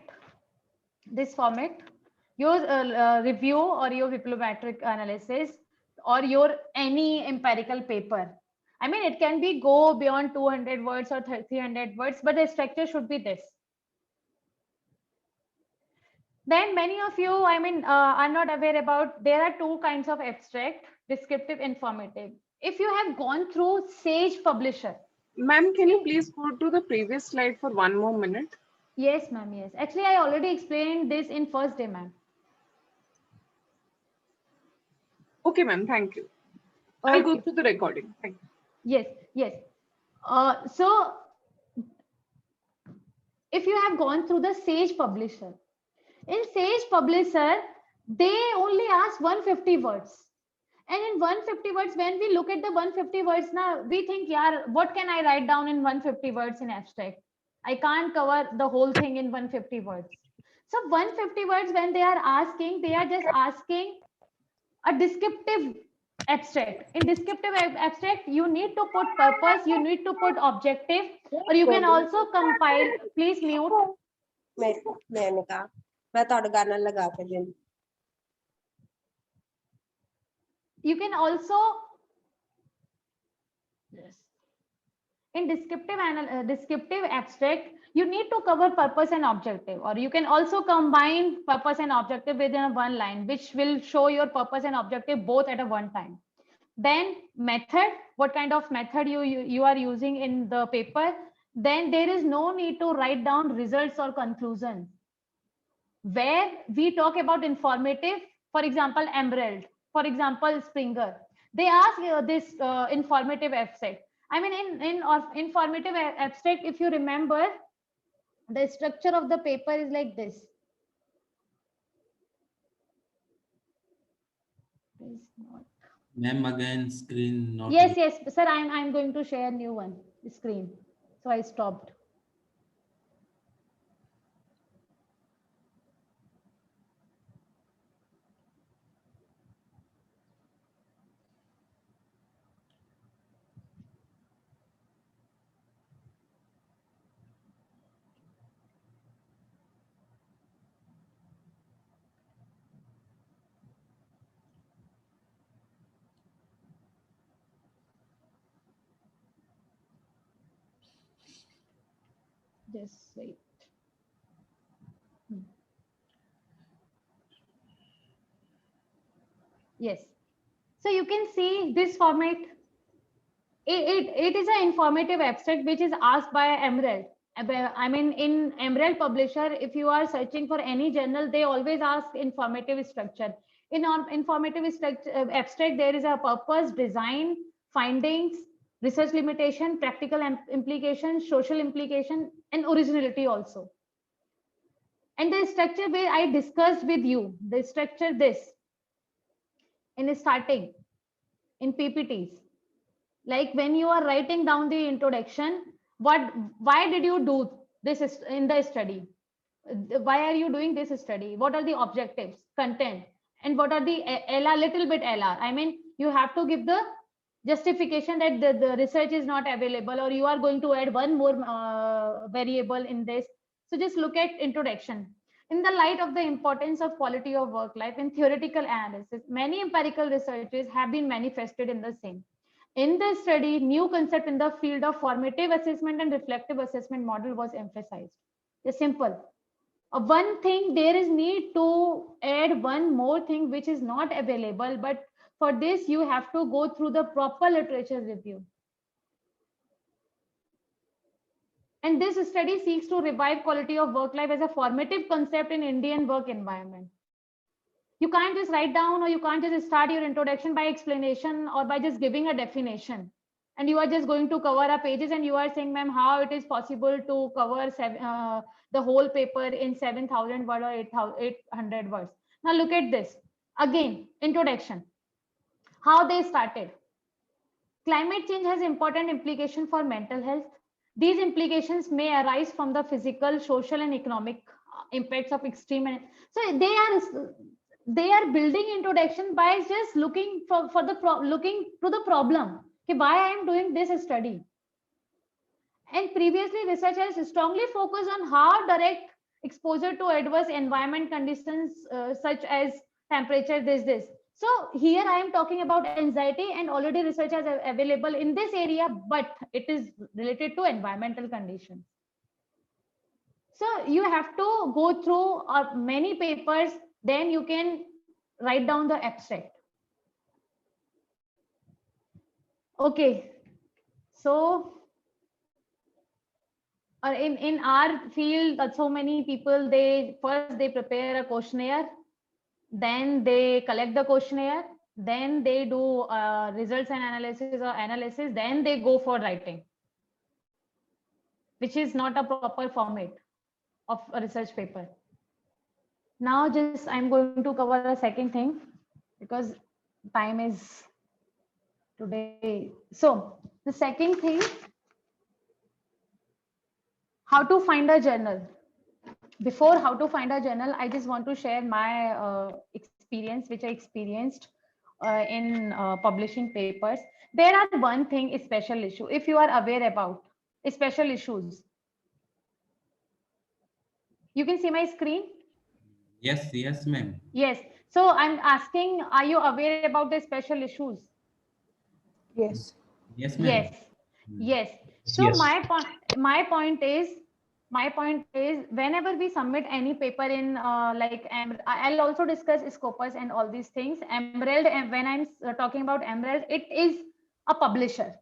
your review or your bibliometric analysis or your any empirical paper. I mean, it can be go beyond 200 words or 300 words, but the structure should be this. Then many of you, I mean, are not aware about, there are two kinds of abstract: descriptive, informative. If you have gone through SAGE Publisher. Ma'am, can you please go to the previous slide for 1 more minute? Yes, ma'am, yes. Actually, I already explained this in first day, ma'am. Okay, ma'am, thank you. Okay. I'll go through the recording. Thank you. Yes, yes. So if you have gone through the SAGE Publisher, in SAGE Publisher, they only ask 150 words. And in 150 words, when we look at the 150 words now, we think, yeah, what can I write down in 150 words in abstract? I can't cover the whole thing in 150 words. So 150 words, when they are asking, they are just asking a descriptive abstract. In descriptive abstract, you need to put purpose, you need to put objective, or you can also compile. Please mute. You can also, yes, in descriptive abstract, you need to cover purpose and objective, or you can also combine purpose and objective within one line, which will show your purpose and objective both at a one time. Then method, what kind of method you are using in the paper. Then there is no need to write down results or conclusions. Where we talk about informative, for example, Emerald, for example, Springer, they ask this informative abstract. I mean, in informative abstract, if you remember, the structure of the paper is like this. Ma'am, again, screen not. Yes, yes, sir, I'm going to share new one screen. So I stopped. Just wait. Yes. So you can see this format. It is an informative abstract which is asked by Emerald. I mean, in Emerald Publisher, if you are searching for any journal, they always ask informative structure. In informative structure, abstract, there is a purpose, design, findings, research limitation, practical implication, social implication, and originality also. And the structure where I discussed with you, the structure this in starting in PPTs. Like when you are writing down the introduction, why did you do this in the study? Why are you doing this study? What are the objectives, content, and what are the LR, little bit LR? I mean, you have to give the justification that the research is not available, or you are going to add one more variable in this. So just look at introduction. In the light of the importance of quality of work life in theoretical analysis, many empirical researches have been manifested in the same. In this study, new concept in the field of formative assessment and reflective assessment model was emphasized. It's simple. One thing, there is need to add one more thing which is not available, but for this you have to go through the proper literature review. And this study seeks to revive quality of work life as a formative concept in Indian work environment. You can't just write down, or you can't just start your introduction by explanation or by just giving a definition. And you are just going to cover up pages and you are saying, ma'am, how it is possible to cover the whole paper in 7,000 word or 800 words. Now look at this. Again, introduction. How they started. Climate change has important implication for mental health. These implications may arise from the physical, social, and economic impacts of extreme. So they are building introduction by just looking looking to the problem. Okay, why I am doing this study? And previously, research has strongly focused on how direct exposure to adverse environment conditions, such as temperature, this. So here I am talking about anxiety, and already research is available in this area, but it is related to environmental conditions. So you have to go through many papers, then you can write down the abstract. Okay, so in our field, so many people, they prepare a questionnaire, then they collect the questionnaire, then they do results and analysis, then they go for writing, which is not a proper format of a research paper. Now just I'm going to cover a second thing because time is today. So the second thing, how to find a journal. Before how to find a journal, I just want to share my experience, which I experienced in publishing papers. There are one thing, a special issue, if you are aware about special issues. You can see my screen? Yes, ma'am. Yes. So I'm asking, are you aware about the special issues? Yes. Yes, ma'am. Yes. So Yes. my point is whenever we submit any paper in I'll also discuss Scopus and all these things. Emerald, and when I'm talking about Emerald, it is a publisher.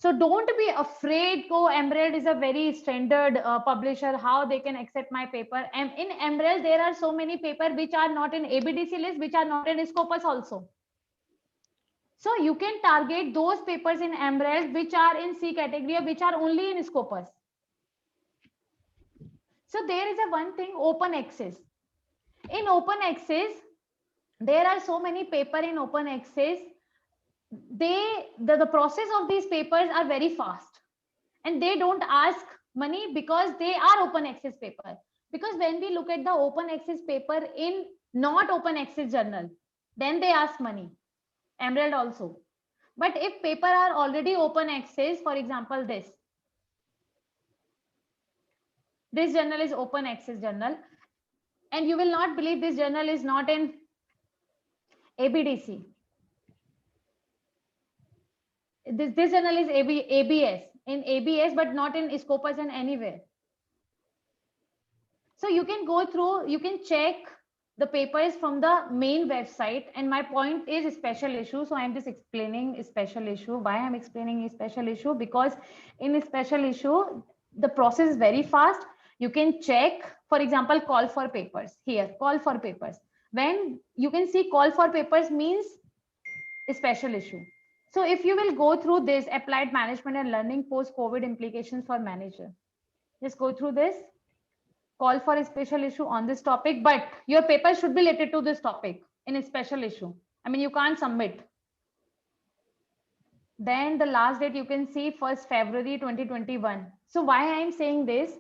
So don't be afraid. Emerald is a very standard publisher. How they can accept my paper? And in Emerald, there are so many papers which are not in ABDC list, which are not in Scopus also. So you can target those papers in Emerald which are in C category, which are only in Scopus. So there is a one thing, open access. In open access, there are so many papers in open access. The process of these papers are very fast, and they don't ask money because they are open access paper. Because when we look at the open access paper in not open access journal, then they ask money. Emerald also. But if paper are already open access, for example, this journal is open access journal, and you will not believe this journal is not in ABDC. This journal is ABS, in ABS, but not in Scopus and anywhere. So you can go through, you can check the papers from the main website. And my point is special issue. So I'm just explaining a special issue. Why I'm explaining a special issue? Because in a special issue, the process is very fast. You can check, for example, call for papers here, call for papers. When you can see call for papers means a special issue. So if you will go through this, applied management and learning post-COVID implications for manager, just go through this, call for a special issue on this topic, but your paper should be related to this topic in a special issue. I mean, you can't submit. Then the last date you can see 1st February 2021. So why I'm saying this,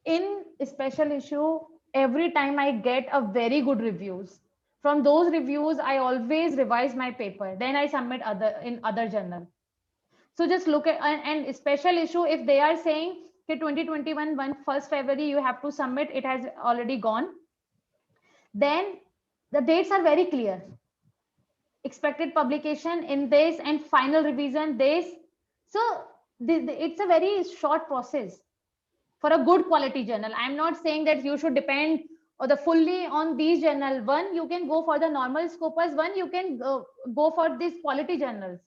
in a special issue, every time I get a very good reviews. From those reviews, I always revise my paper. Then I submit in other journal. So just look at, and special issue, if they are saying, okay, 2021, 1st February, you have to submit, it has already gone. Then the dates are very clear. Expected publication in this and final revision this. So it's a very short process for a good quality journal. I'm not saying that you should depend fully on these journal. One, you can go for the normal Scopus. One, you can go for these quality journals.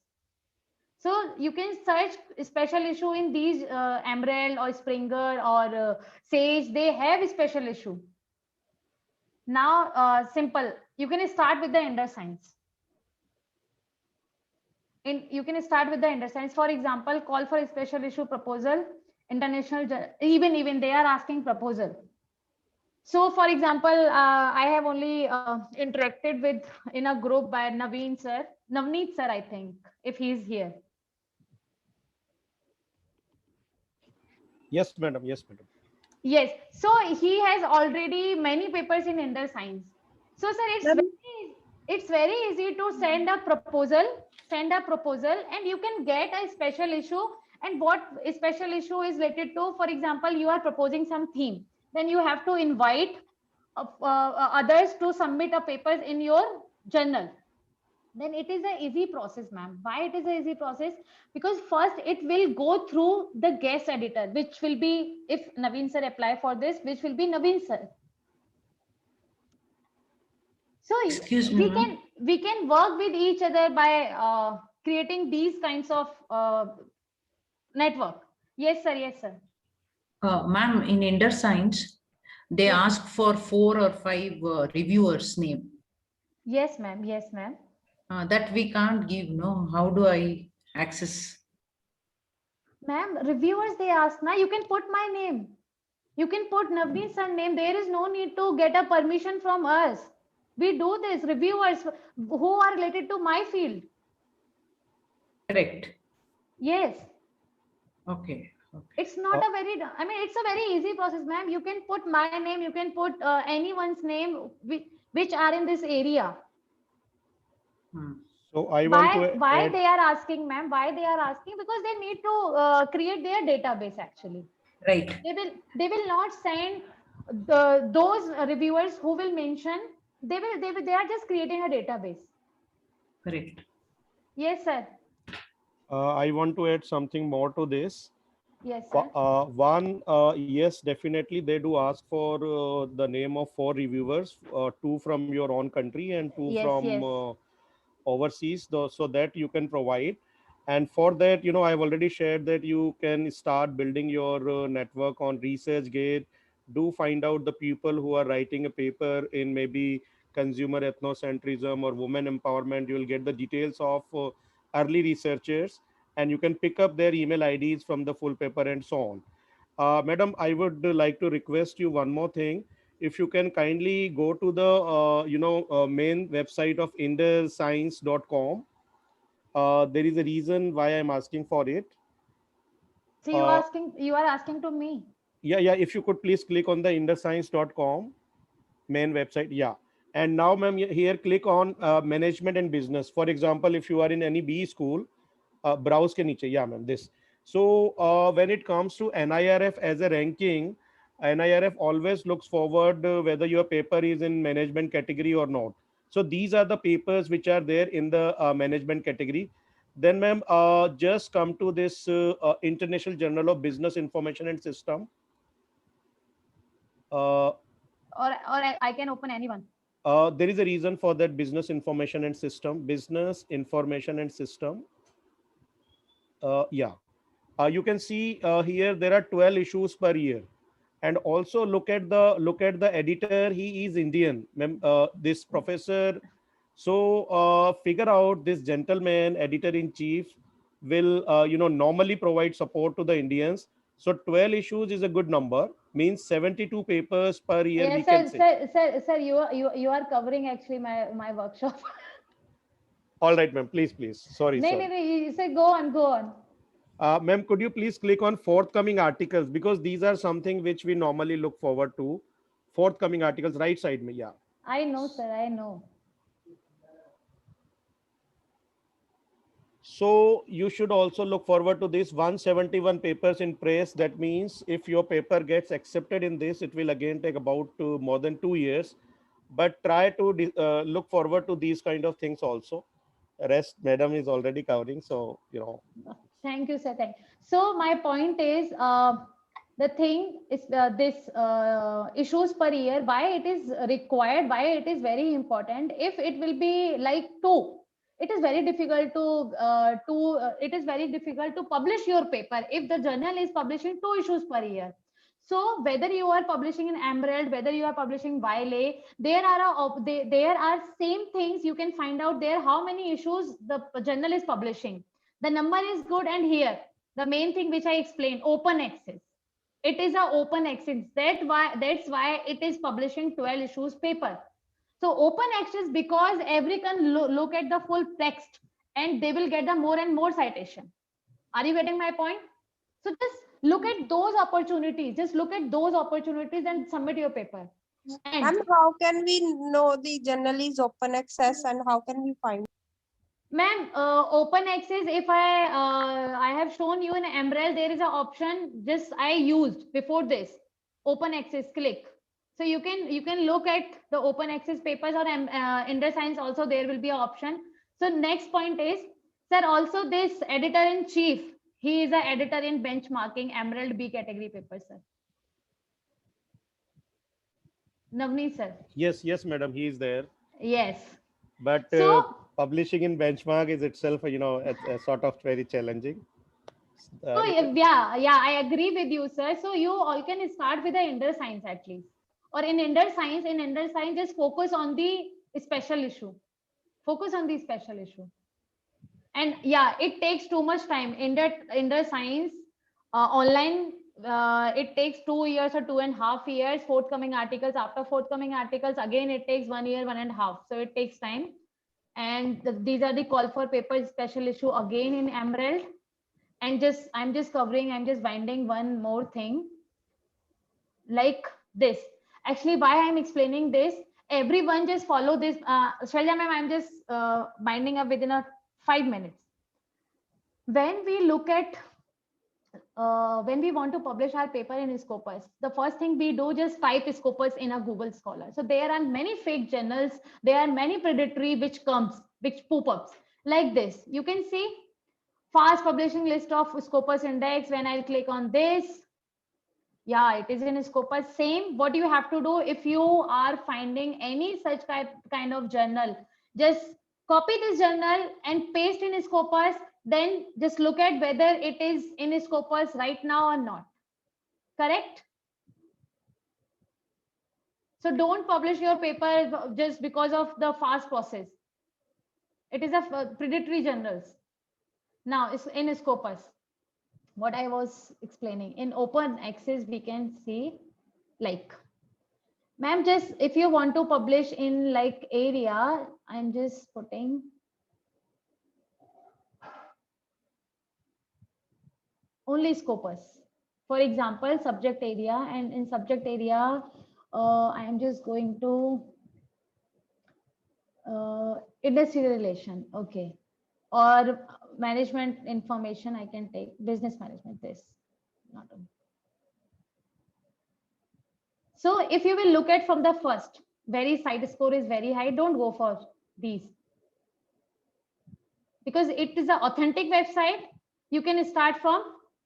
So you can search special issue in these Emerald or Springer or Sage. They have a special issue. Now, simple. You can start with the Ender Science. You can start with the Ender Science. For example, call for a special issue proposal. International, even they are asking proposal. So, for example, I have only interacted with in a group by Navneet sir, I think, if he is here. Yes, madam. Yes, madam. Yes. So he has already many papers in Ender Science. So, sir, it's very easy to send a proposal, and you can get a special issue. And what a special issue is related to, for example, you are proposing some theme, then you have to invite others to submit a papers in your journal. Then it is an easy process, ma'am. Why it is an easy process? Because first it will go through the guest editor, which will be, if Naveen sir apply for this, which will be Naveen sir. So Excuse me, we can work with each other by creating these kinds of network. Yes, sir. Yes, sir. Ma'am, in Ender Science, they ask for 4 or 5 reviewers' name. Yes, ma'am. Yes, ma'am. That we can't give, no? How do I access? Ma'am, reviewers, they ask, now you can put my name. You can put Navneen's name. There is no need to get a permission from us. We do this, reviewers who are related to my field. Correct. Yes. Okay. It's not a very, it's a very easy process, ma'am. You can put my name, you can put anyone's name which are in this area. So I want to why they are asking, ma'am? Why they are asking? Because they need to create their database actually. Right. They will not send those reviewers who will mention. They are just creating a database. Correct. Yes, sir. I want to add something more to this. Yes, sir. One, yes, definitely they do ask for the name of 4 reviewers, 2 from your own country and 2 from overseas, so that you can provide. And for that, I've already shared that you can start building your network on ResearchGate. Do find out the people who are writing a paper in maybe consumer ethnocentrism or women empowerment. You will get the details of early researchers, and you can pick up their email IDs from the full paper and so on. Madam, I would like to request you one more thing. If you can kindly go to the main website of enderscience.com. There is a reason why I'm asking for it. So you are asking to me. Yeah. If you could please click on the enderscience.com main website. Yeah. And now, ma'am, here click on management and business. For example, if you are in any B school, browse ke niche. Yeah, ma'am, this. So when it comes to NIRF as a ranking, NIRF always looks forward whether your paper is in management category or not. So these are the papers which are there in the management category. Then, ma'am, just come to this International Journal of Business Information and System. Or I can open anyone. There is a reason for that. Business Information and System. You can see here there are 12 issues per year. And also look at the editor. He is Indian, this professor. So figure out this gentleman, editor-in-chief, will normally provide support to the Indians. So 12 issues is a good number, means 72 papers per year. Yes, sir, you are covering actually my workshop. All right, ma'am, please. Sorry. No, you say go on. Ma'am, could you please click on forthcoming articles, because these are something which we normally look forward to. Forthcoming articles, right side me. Yeah. I know, sir. I know. So you should also look forward to this 171 papers in press. That means if your paper gets accepted in this, it will again take about more than 2 years. But try to look forward to these kind of things also. Rest, madam is already covering. So, Thank you, sir. So my point is, the thing is this issues per year, why it is required, why it is very important. If it will be like 2, it is very difficult to publish your paper if the journal is publishing 2 issues per year. So whether you are publishing in Emerald, whether you are publishing Wiley, there are same things you can find out there how many issues the journal is publishing. The number is good, and here the main thing which I explained, open access. It is a open access. That's why it is publishing 12 issues paper. So open access because everyone can look at the full text and they will get the more and more citation. Are you getting my point? So just look at those opportunities. Just look at those opportunities and submit your paper. And how can we know the journal is open access, and how can we find? Ma'am, open access, if I have shown you in Emerald, there is an option just I used before this, open access, click. So you can look at the open access papers, or InderScience also there will be an option. So next point is, sir, also this editor-in-chief, he is an editor in benchmarking Emerald B category paper, sir. Navneet, sir. Yes, madam, he is there. Yes. But So, publishing in benchmark is itself, a sort of very challenging. So yeah, I agree with you, sir. So you all can start with the InderScience at least, or in InderScience, just focus on the special issue. Focus on the special issue. And yeah, it takes too much time. InderScience online, it takes 2 years or 2.5 years. Forthcoming articles, after forthcoming articles, again it takes 1 year, 1.5. So it takes time. And these are the call for papers special issue again in Emerald. And I'm just winding one more thing like this. Actually, why I'm explaining this, everyone just follow this. Shalya ma'am, I'm just winding up within 5 minutes. When we look at, when we want to publish our paper in Scopus, the first thing we do, just type Scopus in a Google Scholar. So there are many fake journals, there are many predatory which pop-ups like this. You can see fast publishing list of Scopus index. When I'll click on this, yeah, it is in Scopus. Same, what you have to do, if you are finding any such kind of journal, just copy this journal and paste in Scopus, then just look at whether it is in Scopus right now or not. Correct? So don't publish your paper just because of the fast process. It is a predatory journals. Now, it's in Scopus, what I was explaining, in open access, we can see like, ma'am, just if you want to publish in like area, I'm just putting only Scopus. For example, subject area, and in subject area, I am just going to industry relation, okay. Or management information, I can take business management, this. Not a... So if you will look at from the first, very site score is very high, don't go for these. Because it is an authentic website, you can start from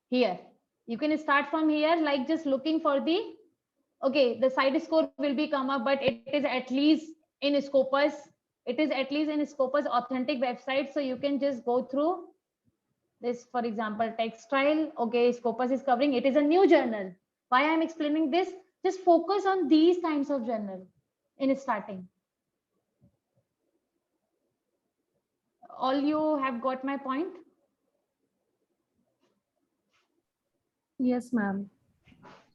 here. You can start from here, like just looking for the, okay, the site score will be come up, but it is at least in Scopus. It is at least in Scopus authentic website. So you can just go through this, for example, textile. Okay, Scopus is covering, it is a new journal. Why I'm explaining this? Just focus on these kinds of journal in starting. All you have got my point? Yes, ma'am.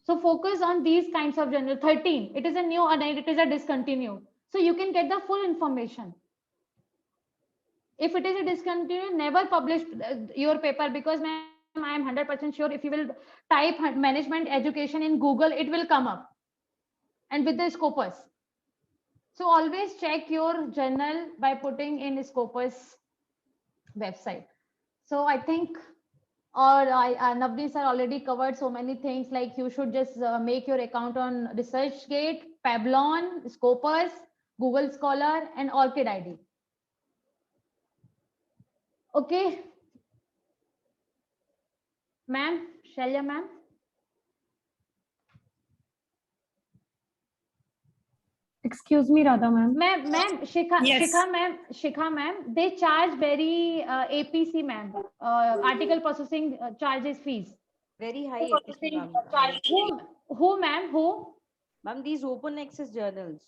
So focus on these kinds of journal. 13, it is a new and it is a discontinued. So you can get the full information. If it is a discontinued, never publish your paper, because ma'am, I am 100% sure if you will type management education in Google, it will come up. And with the Scopus. So always check your journal by putting in Scopus website. So I think, or Navneet sir already covered so many things, like you should just make your account on ResearchGate, Pablon, Scopus, Google Scholar, and Orchid ID. Okay. Ma'am, Shalya ma'am. Excuse me, Radha ma'am. Ma'am, Shikha ma'am, they charge very APC ma'am, article processing charges fees. Very high APC, ma'am. Who ma'am, who? Ma'am, these open access journals.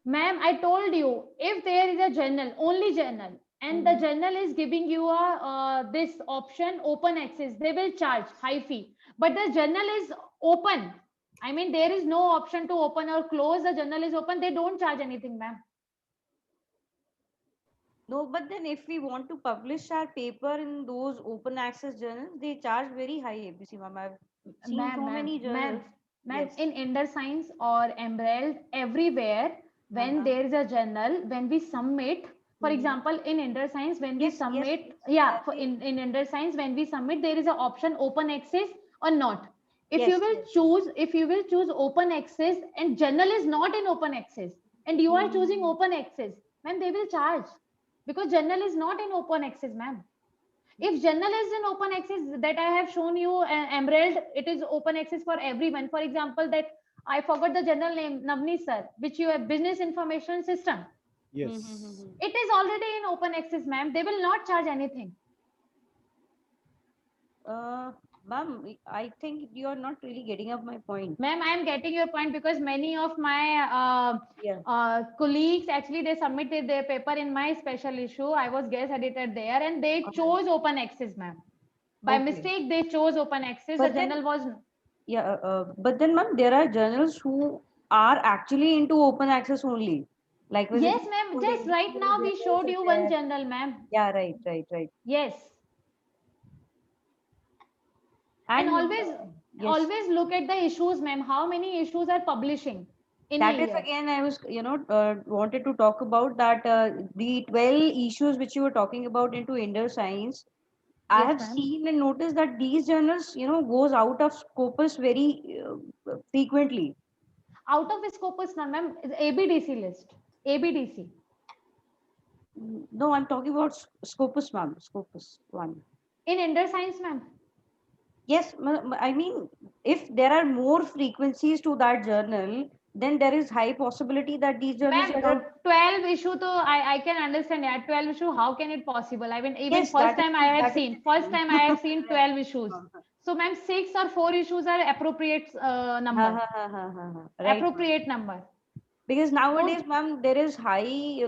Ma'am, I told you, if there is a journal, only journal, and the journal is giving you a this option open access, they will charge high fee. But the journal is open. I mean, there is no option to open or close. The journal is open. They don't charge anything, ma'am. No, but then if we want to publish our paper in those open access journals, they charge very high APC, ma'am. I've seen so many journals. Ma'am, Yes. in InderScience or Emerald, everywhere, when there is a journal, when we submit, for example, in InderScience, when we submit, in InderScience, when we submit, there is an option open access or not. If you will choose open access and journal is not in open access and you are choosing open access, ma'am, they will charge because journal is not in open access, ma'am. If journal is in open access that I have shown you, Emerald, it is open access for everyone. For example, that I forgot the journal name, Navni sir, which you have business information system. Yes. It is already in open access, ma'am. They will not charge anything. Ma'am, I think you are not really getting up my point. Ma'am, I am getting your point because many of my colleagues actually they submitted their paper in my special issue. I was guest editor there, and they chose open access, ma'am. By mistake, they chose open access. But the journal was but then, ma'am, there are journals who are actually into open access only. Like yes, ma'am. Just right now we showed you one journal, ma'am. Yeah, right. Yes. And always look at the issues, ma'am. How many issues are publishing in that a is year? Again, I was wanted to talk about that the 12 issues which you were talking about into InderScience. I have seen and noticed that these journals goes out of Scopus very frequently. Out of Scopus, ma'am, is ABDC list. ABDC. No, I'm talking about Scopus, ma'am. Scopus one. In InderScience, ma'am. Yes, I mean, if there are more frequencies to that journal, then there is high possibility that these journals Ma'am, 12 issue, to I can understand that 12 issue. How can it possible? I mean, even Yes, first time I have seen 12 issues. So, ma'am, 6 or 4 issues are appropriate number. Right. Appropriate number. Because nowadays, ma'am, there is high,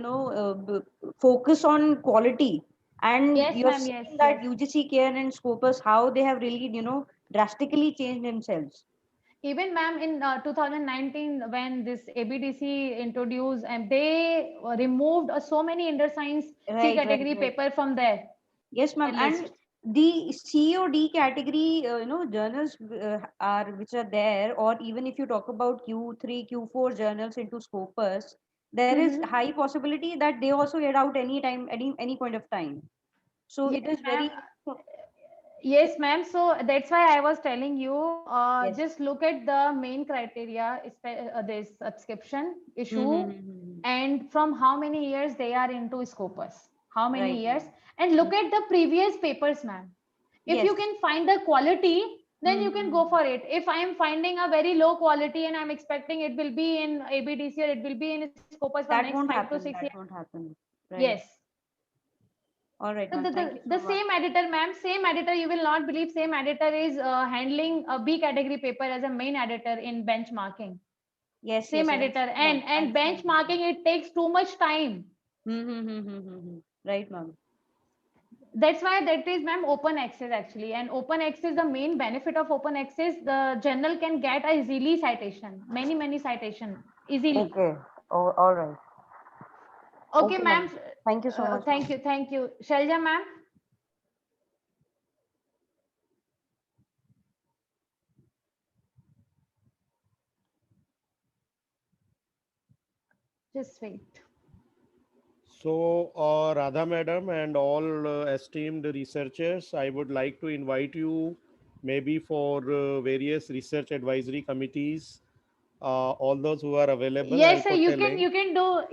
focus on quality. And you're seeing that UGC Care and Scopus, how they have really, drastically changed themselves. Even, ma'am, in 2019, when this ABDC introduced, and they removed so many InderScience C category paper from there. Yes, ma'am. And the C or D category, journals which are there, or even if you talk about Q3, Q4 journals into Scopus, there is high possibility that they also get out any point of time. So it is very. Yes, ma'am. So that's why I was telling you, just look at the main criteria, this subscription issue, and from how many years they are into Scopus, how many years, and look at the previous papers, ma'am. If you can find the quality, then you can go for it. If I am finding a very low quality and I'm expecting it will be in ABDC or it will be in Scopus for next 5 to 6 years. That won't happen. Right. Yes. All right. So the same editor, ma'am, same editor, you will not believe, same editor is handling a B category paper as a main editor in benchmarking. Yes. Same editor. And benchmarking, it takes too much time. Right, ma'am. That's why that is, ma'am, open access actually. And open access, the main benefit of open access, the journal can get a easily citation, many citation easily. Okay. Oh, all right. Okay, ma'am. Thank you so much. Thank you. Shalja, ma'am. Just wait. So, Radha madam and all esteemed researchers, I would like to invite you maybe for various research advisory committees, all those who are available. Yes, sir, you can do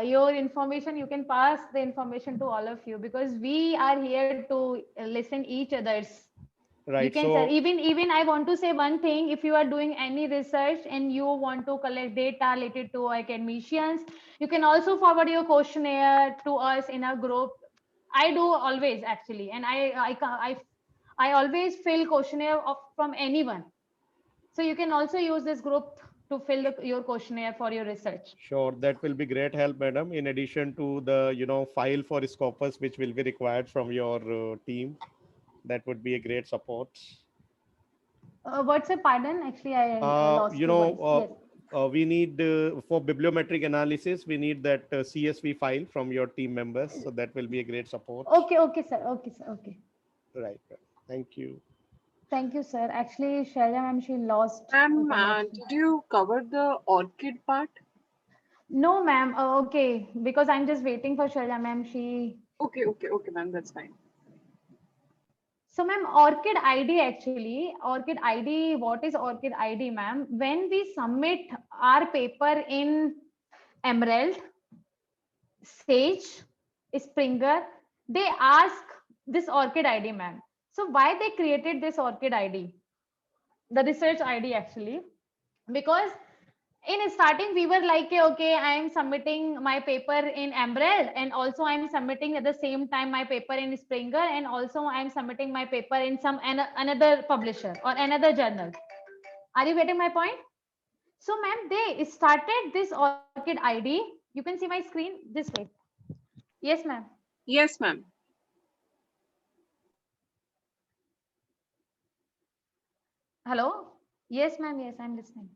your information. You can pass the information to all of you because we are here to listen each other's Right. You can So say, even I want to say one thing. If you are doing any research and you want to collect data related to academicians, you can also forward your questionnaire to us in our group. I do always actually, and I always fill questionnaire from anyone. So you can also use this group to fill your questionnaire for your research. sure, that will be great help, madam. In addition to the file for Scopus, which will be required from your team, that would be a great support. What's a pardon? Actually, I lost You the voice. know, Yes. we need for bibliometric analysis, we need that CSV file from your team members. So that will be a great support. Okay, okay, sir. Okay, sir. Okay. Right. Thank you. Thank you, sir. Actually, Shaila ma'am, she lost the Ma'am, connection. did you cover the ORCID part? No, ma'am. Okay, because I'm just waiting for Shaila ma'am. She. Okay, ma'am, that's fine. So, ma'am, ORCID ID actually, ORCID ID, what is ORCID ID, ma'am? When we submit our paper in Emerald, Sage, Springer, they ask this ORCID ID, ma'am. So, why they created this ORCID ID? The research ID actually, because in starting we were like, okay, I am submitting my paper in Emerald, and also I am submitting at the same time my paper in Springer, and also I am submitting my paper in some another publisher or another journal. Are you getting my point? So, ma'am, they started this ORCID ID. You can see my screen this way. Yes, ma'am. Yes, ma'am. Hello. Yes, ma'am. Yes, I'm listening.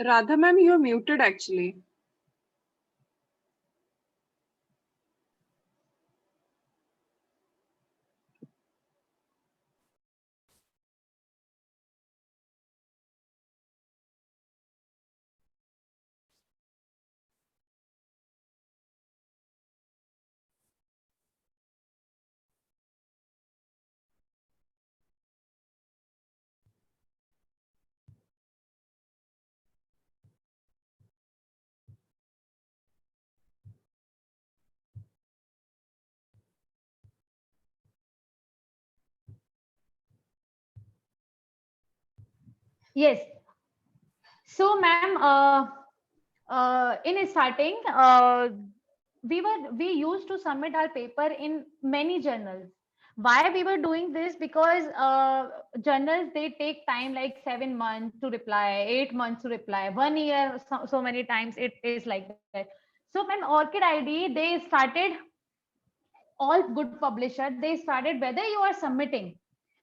Radha ma'am, you're muted actually. Yes. So, ma'am, in starting, we used to submit our paper in many journals. Why we were doing this? Because journals, they take time like 7 months to reply, 8 months to reply, 1 year. So many times it is like that. So when ORCID ID, they started, all good publisher, they started whether you are submitting,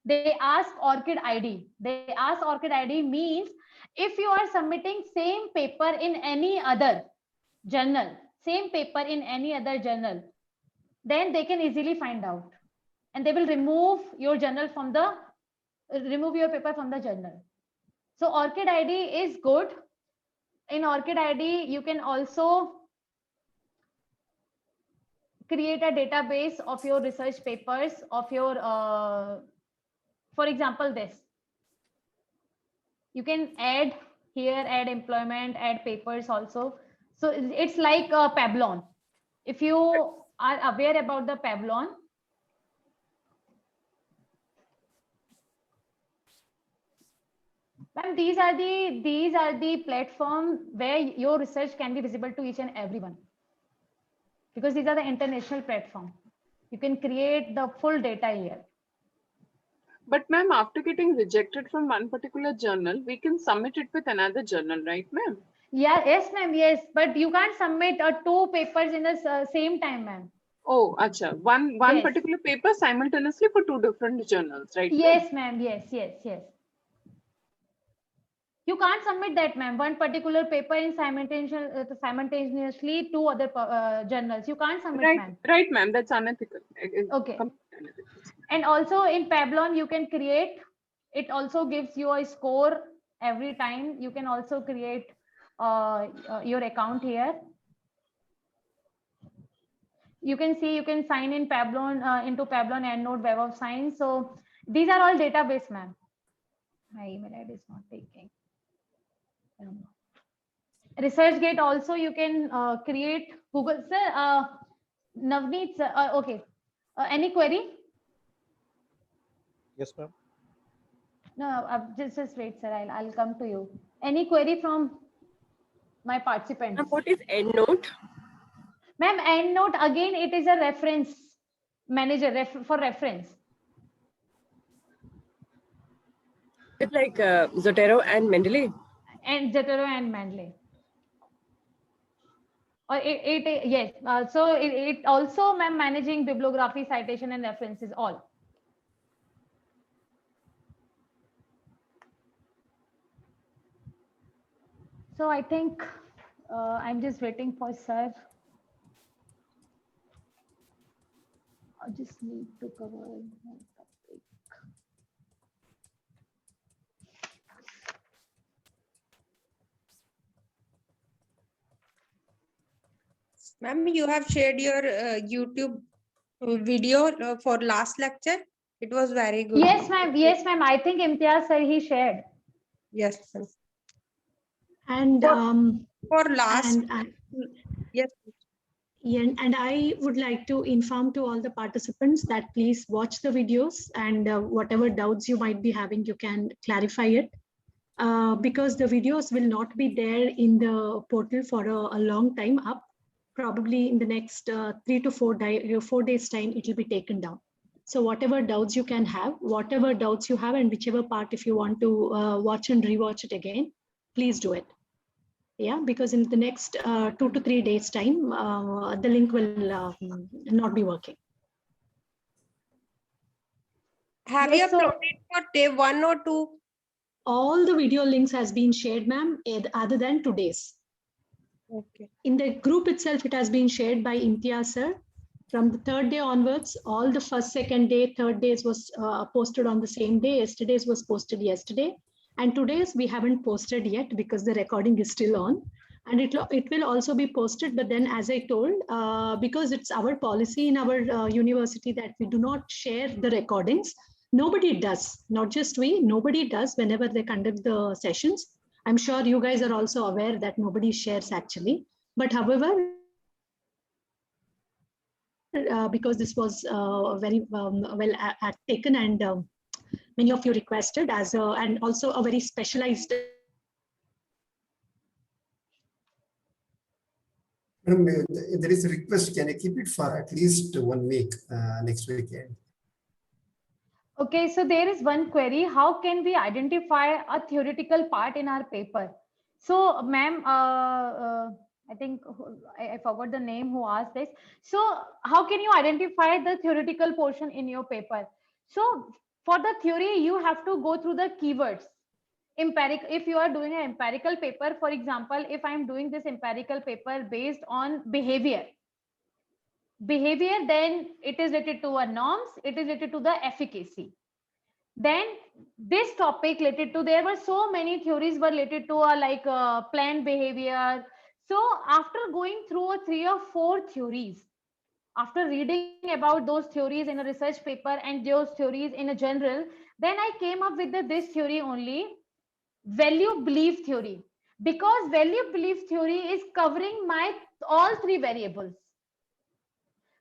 they ask ORCID ID. They ask ORCID ID means if you are submitting same paper in any other journal, same paper in any other journal, then they can easily find out, and they will remove your journal from the remove your paper from the journal. So ORCID ID is good. In ORCID ID, you can also create a database of your research papers, of your for example, this you can add here, add employment, add papers also. So it's like a Pablon. If you are aware about the Pablon, and these are the platform where your research can be visible to each and everyone, because these are the international platform. You can create the full data here. But ma'am, after getting rejected from one particular journal, we can submit it with another journal, right, ma'am? Yeah, yes, ma'am, yes. But you can't submit 2 papers in the same time, ma'am. Oh, acha. One Yes. particular paper simultaneously for 2 different journals, right? Yes, ma'am. Yes. You can't submit that, ma'am. One particular paper in simultaneously 2 other journals. You can't submit, ma'am. Right, ma'am. That's unethical. Okay. And also in Pablon, you can create. It also gives you a score every time. You can also create your account here. You can see, you can sign in Pablon into Pablon EndNote Web of Science. So these are all database, ma'am. My email ID is not taking. ResearchGate also you can create Google. Sir, Navneet, sir, okay. Any query? Yes, ma'am. No, just wait, sir. I'll come to you. Any query from my participants? What is EndNote? Ma'am, EndNote again, it is a reference manager for reference. It's like Zotero and Mendeley. And Zotero and Mendeley. Or yes. So it also, ma'am, managing bibliography, citation, and references all. So I think I'm just waiting for sir. I just need to cover one topic. Ma'am, you have shared your YouTube video for last lecture. It was very good. Yes, ma'am. Yes, ma'am. I think Imtiaz sir he shared. Yes, ma'am. And for last, yes. And I would like to inform to all the participants that please watch the videos, and whatever doubts you might be having, you can clarify it. Because the videos will not be there in the portal for a long time up. Probably in the next 3 to 4 days time, it will be taken down. So whatever doubts you can have, whatever doubts you have, and whichever part, if you want to watch and rewatch it again, please do it. Yeah, because in the next 2 to 3 days time, the link will not be working. Have you uploaded for day 1 or 2? All the video links has been shared, ma'am, other than today's. Okay. In the group itself, it has been shared by Imtiaz sir. From the 3rd day onwards, all the 1st, 2nd day, 3rd days was posted on the same day. Yesterday's was posted yesterday. And today's we haven't posted yet because the recording is still on. And it will also be posted. But then, as I told, because it's our policy in our university that we do not share the recordings. Nobody does, not just we, nobody does whenever they conduct the sessions. I'm sure you guys are also aware that nobody shares actually. But however, because this was very well taken, and many of you requested as and also a very specialized. There is a request, can you keep it for at least 1 week next weekend? Okay, so there is one query. How can we identify a theoretical part in our paper? So, ma'am, I think I forgot the name who asked this. So, how can you identify the theoretical portion in your paper? So, for the theory, you have to go through the keywords. If you are doing an empirical paper, for example, if I'm doing this empirical paper based on behavior, then it is related to a norms, it is related to the efficacy. Then this topic related to, there were so many theories were related to like planned behavior. So after going through 3 or 4 theories, after reading about those theories in a research paper and those theories in a journal, then I came up with this theory only, value belief theory, because value belief theory is covering my all 3 variables.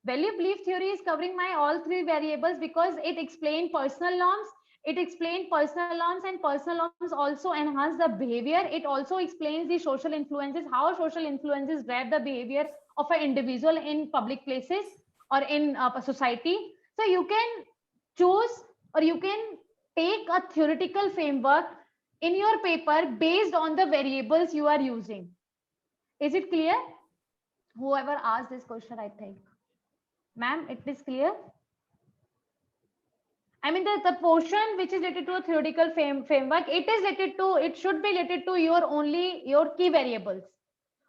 Value belief theory is covering my all 3 variables because it explains personal norms. It explains personal norms, and personal norms also enhance the behavior. It also explains the social influences, how social influences drive the behavior of an individual in public places or in a society. So you can choose, or you can take a theoretical framework in your paper based on the variables you are using. Is it clear? Whoever asked this question, I think. Ma'am, it is clear? I mean, the portion which is related to a theoretical framework, it should be related to your key variables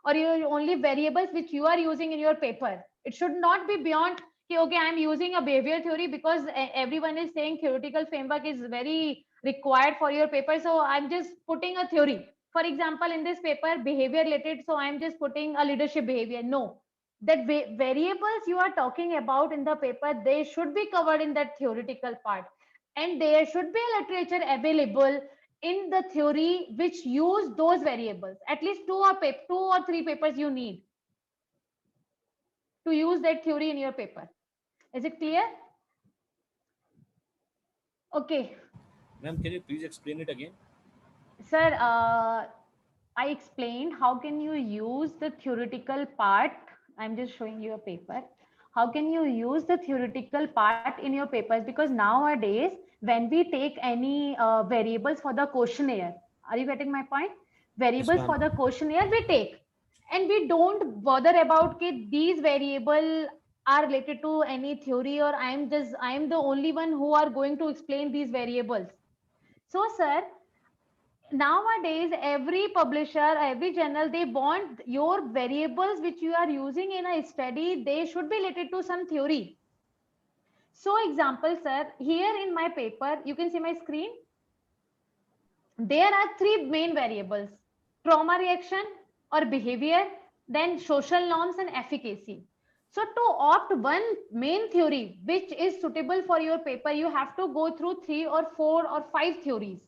or your only variables which you are using in your paper. It should not be beyond, okay, I'm using a behavior theory because everyone is saying theoretical framework is very required for your paper. So I'm just putting a theory. For example, in this paper, behavior related, so I'm just putting a leadership behavior. No. That variables you are talking about in the paper, they should be covered in that theoretical part, and there should be a literature available in the theory which use those variables. At least two or three papers you need to use that theory in your paper. Is it clear? Okay. Ma'am, can you please explain it again? Sir, I explained how can you use the theoretical part. I'm just showing you a paper. How can you use the theoretical part in your papers? Because nowadays, when we take any variables for the questionnaire, are you getting my point? Variables for the questionnaire we take, and we don't bother about okay, these variable are related to any theory, or I'm the only one who are going to explain these variables. So, sir, nowadays every publisher, every journal, they want your variables which you are using in a study, they should be related to some theory. So example, sir, here in my paper, you can see my screen. There are three main variables: trauma reaction or behavior, then social norms and efficacy. So to opt one main theory which is suitable for your paper, you have to go through 3 or 4 or 5 theories.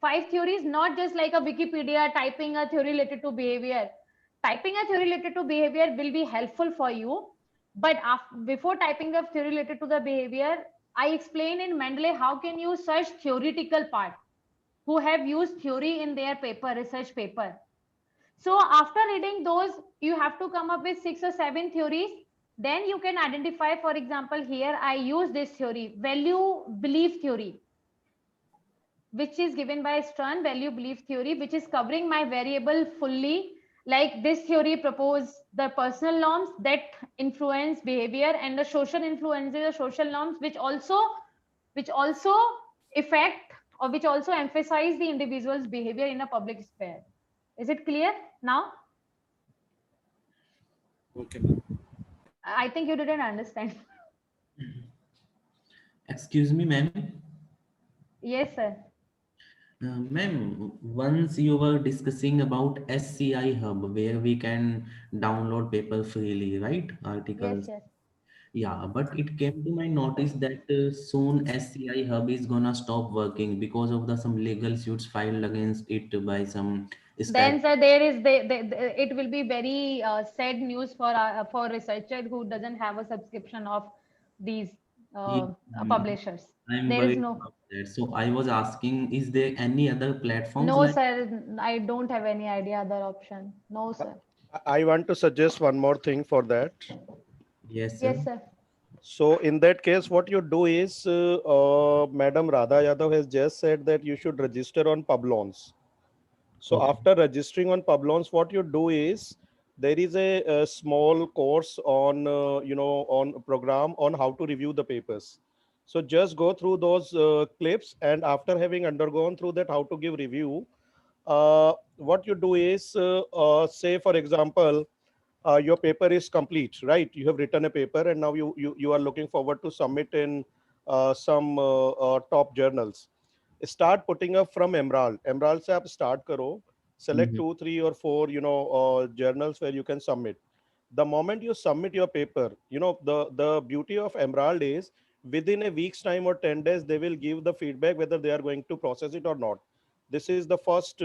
5 theories, not just like a Wikipedia typing a theory related to behavior. Typing a theory related to behavior will be helpful for you, but before typing a theory related to the behavior, I explain in Mendeley how can you search theoretical part who have used theory in their paper, research paper. So after reading those, you have to come up with 6 or 7 theories. Then you can identify, for example, here I use this theory, value belief theory, which is given by Stern, value belief theory, which is covering my variable fully. Like this theory propose the personal norms that influence behavior, and the social influences, the social norms, which also affect or which also emphasize the individual's behavior in a public sphere. Is it clear now? Okay, ma'am. I think you didn't understand. Excuse me, ma'am. Yes, sir. Ma'am, once you were discussing about SCI Hub, where we can download paper freely, right? Articles. Yes. Yeah, but it came to my notice that soon SCI Hub is gonna stop working because of some legal suits filed against it by some Then, sir, it will be very sad news for researcher who doesn't have a subscription of these publishers. I'm There is worried no. about that. So I was asking, is there any other platforms No, like? sir. I don't have any idea other option. No, sir. I want to suggest one more thing for that. Yes, sir. Yes, sir. So in that case, what you do is, Madam Radha Yadav has just said that you should register on Publons. So after registering on Publons, what you do is, there is a small course on, on a program on how to review the papers. So just go through those clips, and after having undergone through that, how to give review, what you do is, say, for example, your paper is complete, right? You have written a paper, and now you are looking forward to submit in some top journals. Start putting up from Emerald. Emerald se aap start karo. Select 2, 3 or 4, journals where you can submit. The moment you submit your paper, the beauty of Emerald is within a week's time or 10 days, they will give the feedback whether they are going to process it or not. This is the first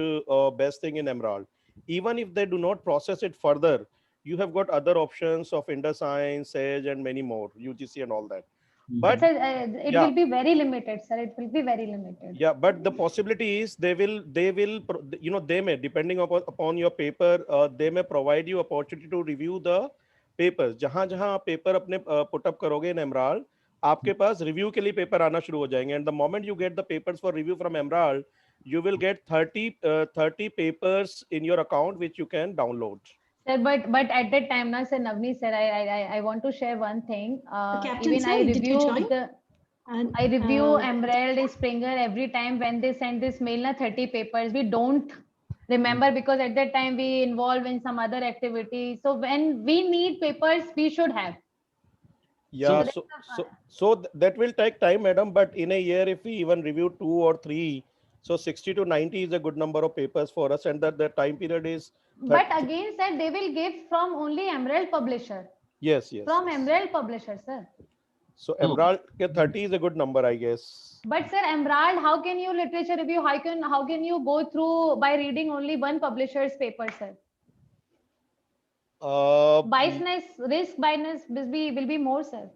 best thing in Emerald. Even if they do not process it further, you have got other options of InderSign, Sage, and many more, UGC and all that. But it will be very limited, sir. It will be very limited. Yeah, but the possibility is they may, depending upon your paper, they may provide you opportunity to review the papers. जहाँ आप paper अपने put up करोगे in Emerald, आपके पास review के लिए paper आना शुरू हो जाएंगे. And the moment you get the papers for review from Emerald, you will get 30 papers in your account which you can download. Sir, but at that time, na, sir, Navneet, sir, I want to share one thing. Captain, Even sir, I did you review join? I review Emerald, Springer every time when they send this mail, na 30 papers. We don't remember because at that time we involve in some other activity. So when we need papers, we should have. Yeah, so that will take time, madam. But in a year, if we even review 2 or 3, so 60 to 90 is a good number of papers for us, and that the time period is. But again, sir, they will give from only Emerald publisher. Yes. From Emerald publisher, sir. So Emerald 30 is a good number, I guess. But sir, Emerald, how can you literature review? How can you go through by reading only one publisher's paper, sir? Biasness, risk biasness will be more, sir.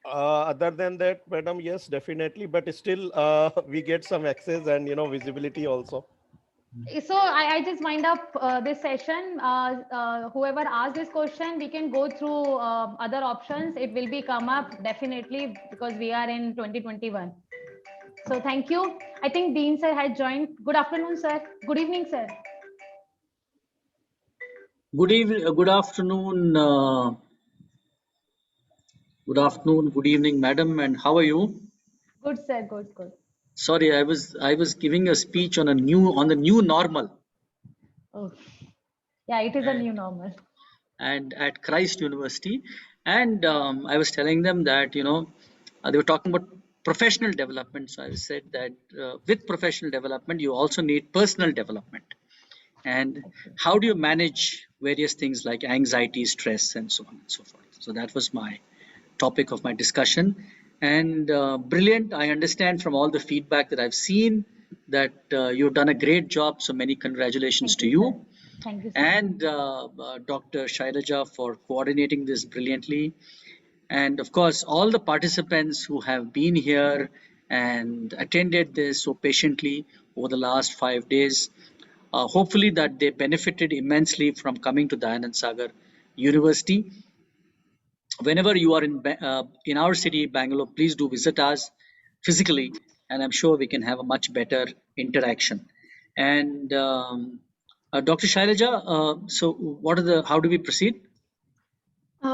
Other than that, madam, yes, definitely. But still, we get some access and visibility also. So I just wind up this session. Whoever asked this question, we can go through other options. It will be come up definitely because we are in 2021. So thank you. I think Dean sir had joined. Good afternoon, sir. Good evening, sir. Good evening. Good afternoon. Good afternoon. Good evening, madam. And how are you? Good, sir. Good. Sorry, I was giving a speech on the new normal. Oh, yeah, it is a new normal. And at Christ University, and I was telling them that they were talking about professional development. So I said that with professional development, you also need personal development. And how do you manage various things like anxiety, stress, and so on and so forth? So that was my topic of my discussion. And brilliant. I understand from all the feedback that I've seen that you've done a great job. So many congratulations to you. Thank you, sir. And Dr. Shailaja for coordinating this brilliantly. And of course, all the participants who have been here and attended this so patiently over the last 5 days. Hopefully that they benefited immensely from coming to Dayanand Sagar University. Whenever you are in our city, Bangalore, please do visit us physically, and I'm sure we can have a much better interaction. And Dr. Shailaja, so how do we proceed?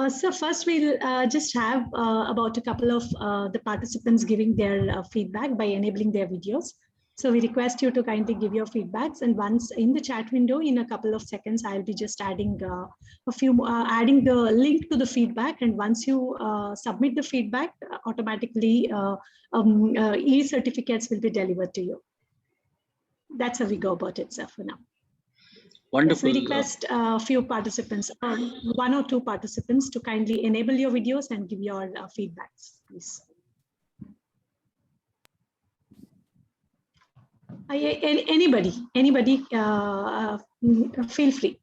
So first we'll just have about a couple of the participants giving their feedback by enabling their videos. So we request you to kindly give your feedbacks, and once in the chat window, in a couple of seconds, I'll be just adding adding the link to the feedback. And once you submit the feedback, automatically e-certificates will be delivered to you. That's how we go about it, sir, for now. Wonderful. Yes, we request a few participants, 1 or 2 participants, to kindly enable your videos and give your feedbacks, please. Anybody, feel free.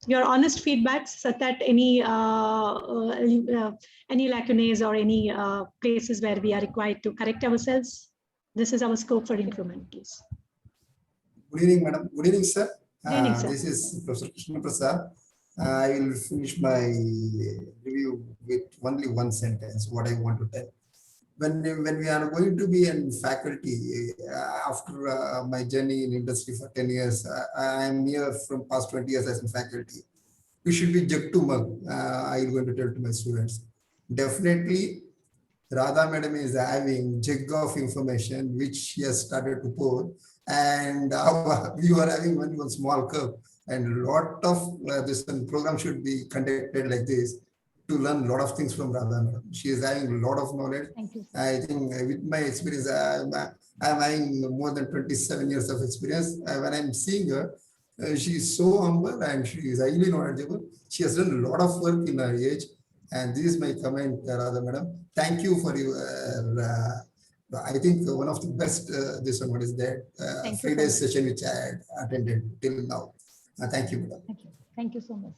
Your honest feedbacks, so that any lacunae or any places where we are required to correct ourselves. This is our scope for improvement, please. Good evening, madam. Good evening, sir. Good evening, sir. This is Professor Krishna Prasad. I will finish my review with only one sentence, what I want to tell. When we are going to be in faculty, after my journey in industry for 10 years, I am here from past 20 years as in faculty. We should be jug to mug. I'm going to tell to my students. Definitely, Radha madam is having jug of information which she has started to pour, and we are having one small cup. And a lot of this program should be conducted like this, to learn a lot of things from Radha madam. She is having a lot of knowledge. Thank you, sir. I think with my experience, I'm having more than 27 years of experience. When I'm seeing her, she is so humble and she is highly knowledgeable. She has done a lot of work in her age. And this is my comment, Radha madam. Thank you for your, I think one of the best, this one, what is that, Friday session which I had attended till now. Thank you, madam. Thank you. Thank you so much.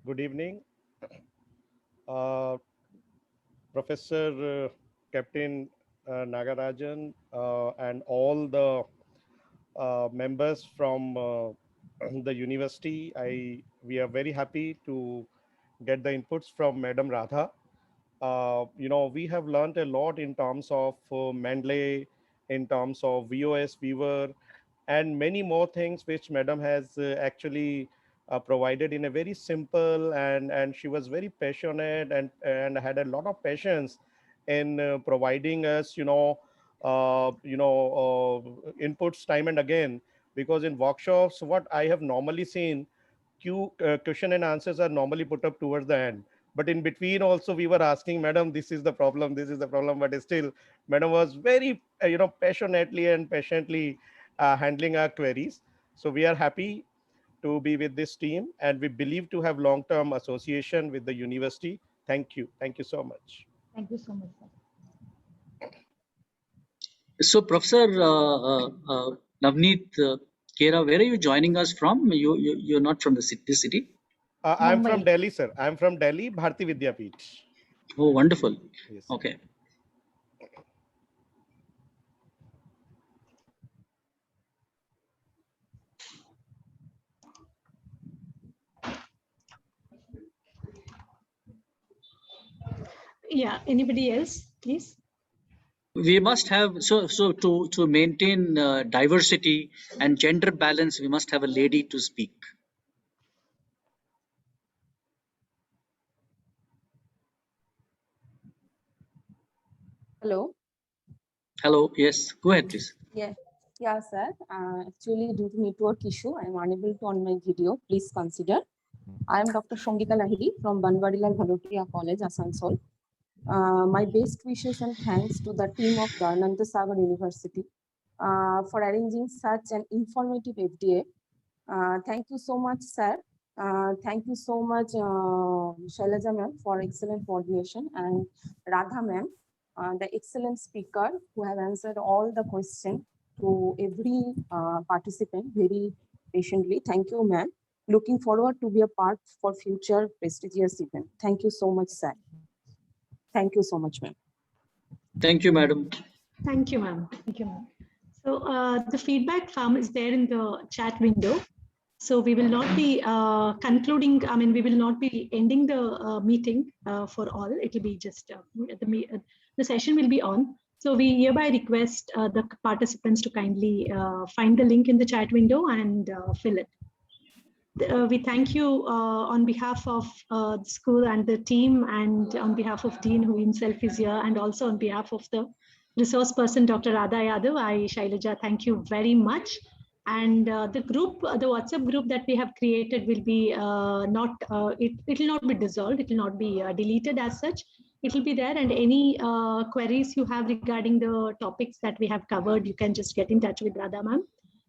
Good evening. Professor Captain Nagarajan and all the members from the university, we are very happy to get the inputs from Madam Radha. We have learned a lot in terms of Mendeley, in terms of VOS, Weaver, and many more things which Madam has actually provided in a very simple, and she was very passionate and had a lot of patience in providing us inputs time and again, because in workshops what I have normally seen, question and answers are normally put up towards the end, but in between also we were asking madam, this is the problem, but still madam was very passionately and patiently handling our queries. So we are happy. to be with this team, and we believe to have long-term association with the university. Thank you. Thank you so much. Thank you so much, sir. So, Professor Navneet Kera, where are you joining us from? You're not from this city? I'm from Delhi, sir. I'm from Delhi, Bharati Vidyapeeth. Oh, wonderful. Yes. Okay. Yeah, anybody else, please? We must have, so to maintain diversity and gender balance, we must have a lady to speak. Hello. Hello, yes, go ahead, please. Yeah, sir. Actually, due to network issue, I am unable to on my video. Please consider. I am Dr. Shongika Lahiri from Banwarilal Bhalotia College, Asansol. My best wishes and thanks to the team of the Ananta Sagar University for arranging such an informative FDA. Thank you so much, sir. Thank you so much, Shailaja ma'am, for excellent coordination, and Radha ma'am, the excellent speaker who have answered all the questions to every participant very patiently. Thank you, ma'am. Looking forward to be a part for future prestigious event. Thank you so much, sir. Thank you so much, ma'am. Thank you, madam. Thank you, ma'am. Thank you, ma'am. So the feedback form is there in the chat window. So we will not be concluding, I mean, we will not be ending the meeting for all. It will be just, the session will be on. So we hereby request the participants to kindly find the link in the chat window and fill it. We thank you on behalf of the school and the team, and on behalf of Dean, who himself is here, and also on behalf of the resource person, Dr. Radha Yadav. Shailaja, thank you very much. And the group, the WhatsApp group that we have created will be it will not be dissolved. It will not be deleted as such. It will be there, and any queries you have regarding the topics that we have covered, you can just get in touch with Radha ma'am.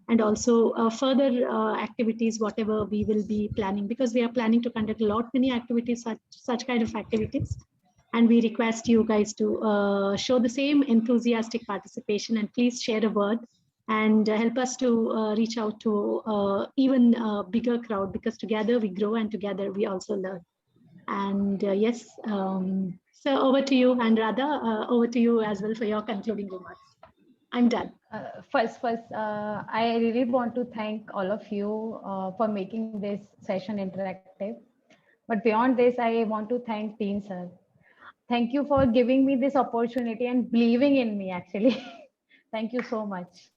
And also further activities, whatever we will be planning, because we are planning to conduct many activities, such kind of activities. And we request you guys to show the same enthusiastic participation, and please share a word and help us to reach out to even bigger crowd, because together we grow and together we also learn. And yes, so over to you, and Radha, over to you as well for your concluding remarks. I'm done. First, I really want to thank all of you for making this session interactive. But beyond this, I want to thank Dean sir. Thank you for giving me this opportunity and believing in me, actually. Thank you so much.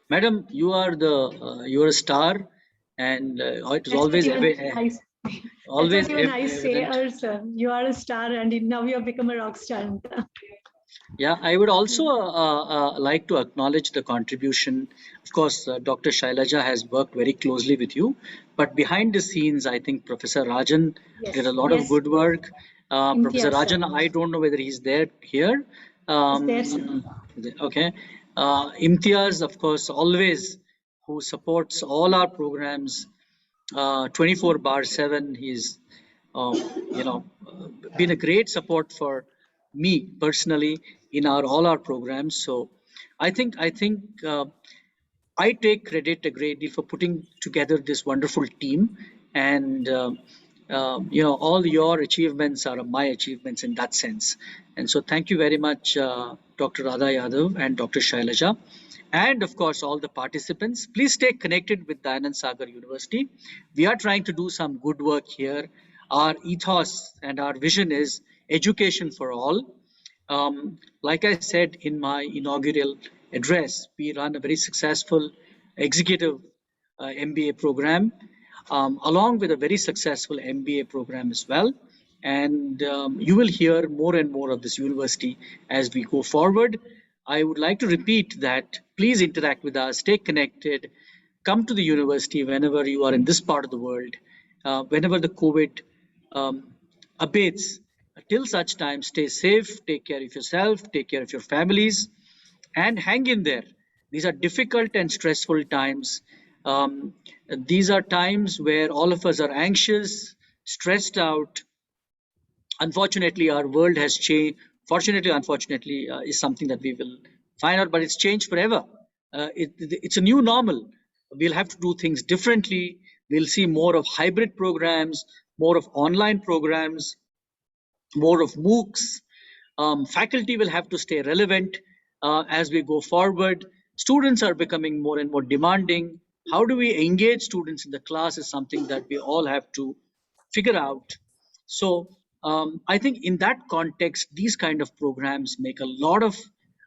Madam, you are a star, and it is always always even I say, sir, you are a star, and now you have become a rock star. Yeah, I would also like to acknowledge the contribution. Of course, Dr. Shailaja has worked very closely with you, but behind the scenes, I think Professor Rajan did a lot of good work. Professor Rajan, I don't know whether he's there here. Okay. Imtiaz, of course, always who supports all our programs 24/7. He's been a great support for me personally in all our programs. So I think I take credit a great deal for putting together this wonderful team, and all your achievements are my achievements in that sense. And so thank you very much, Dr. Radha Yadav and Dr. Shailaja, and of course all the participants. Please stay connected with Dayanand Sagar University. We are trying to do some good work here. Our ethos and our vision is education for all. Like I said in my inaugural address, we run a very successful executive MBA program, along with a very successful MBA program as well. And you will hear more and more of this university as we go forward. I would like to repeat that please interact with us, stay connected, come to the university whenever you are in this part of the world, whenever the COVID abates. Till such time, stay safe, take care of yourself, take care of your families, and hang in there. These are difficult and stressful times. These are times where all of us are anxious, stressed out. Unfortunately, our world has changed. Fortunately, unfortunately, is something that we will find out, but it's changed forever. It's a new normal. We'll have to do things differently. We'll see more of hybrid programs, more of online programs, more of MOOCs. Faculty will have to stay relevant as we go forward. Students are becoming more and more demanding. How do we engage students in the class is something that we all have to figure out. So I think in that context, these kind of programs make a lot of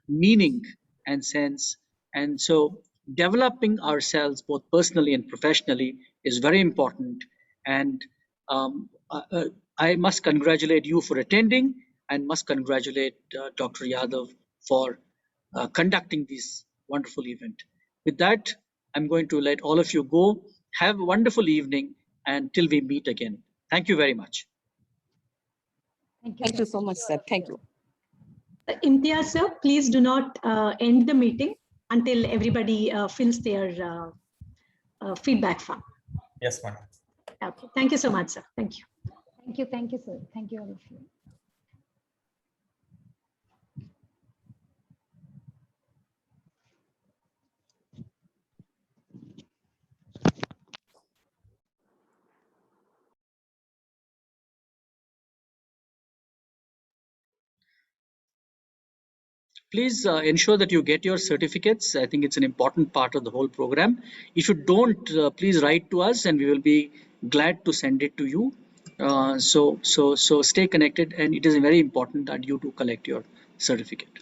meaning and sense. And so developing ourselves both personally and professionally is very important. And I must congratulate you for attending and must congratulate Dr. Yadav for conducting this wonderful event. With that, I'm going to let all of you go. Have a wonderful evening and till we meet again. Thank you very much. Thank you so much, sir. Thank you. Imtiaz, sir, please do not end the meeting until everybody fills their feedback form. Yes, madam. Okay. Thank you so much, sir. Thank you. Thank you, sir. Thank you all of you. Please ensure that you get your certificates. I think it's an important part of the whole program. If you don't, please write to us and we will be glad to send it to you. So stay connected, and it is very important that you do collect your certificate.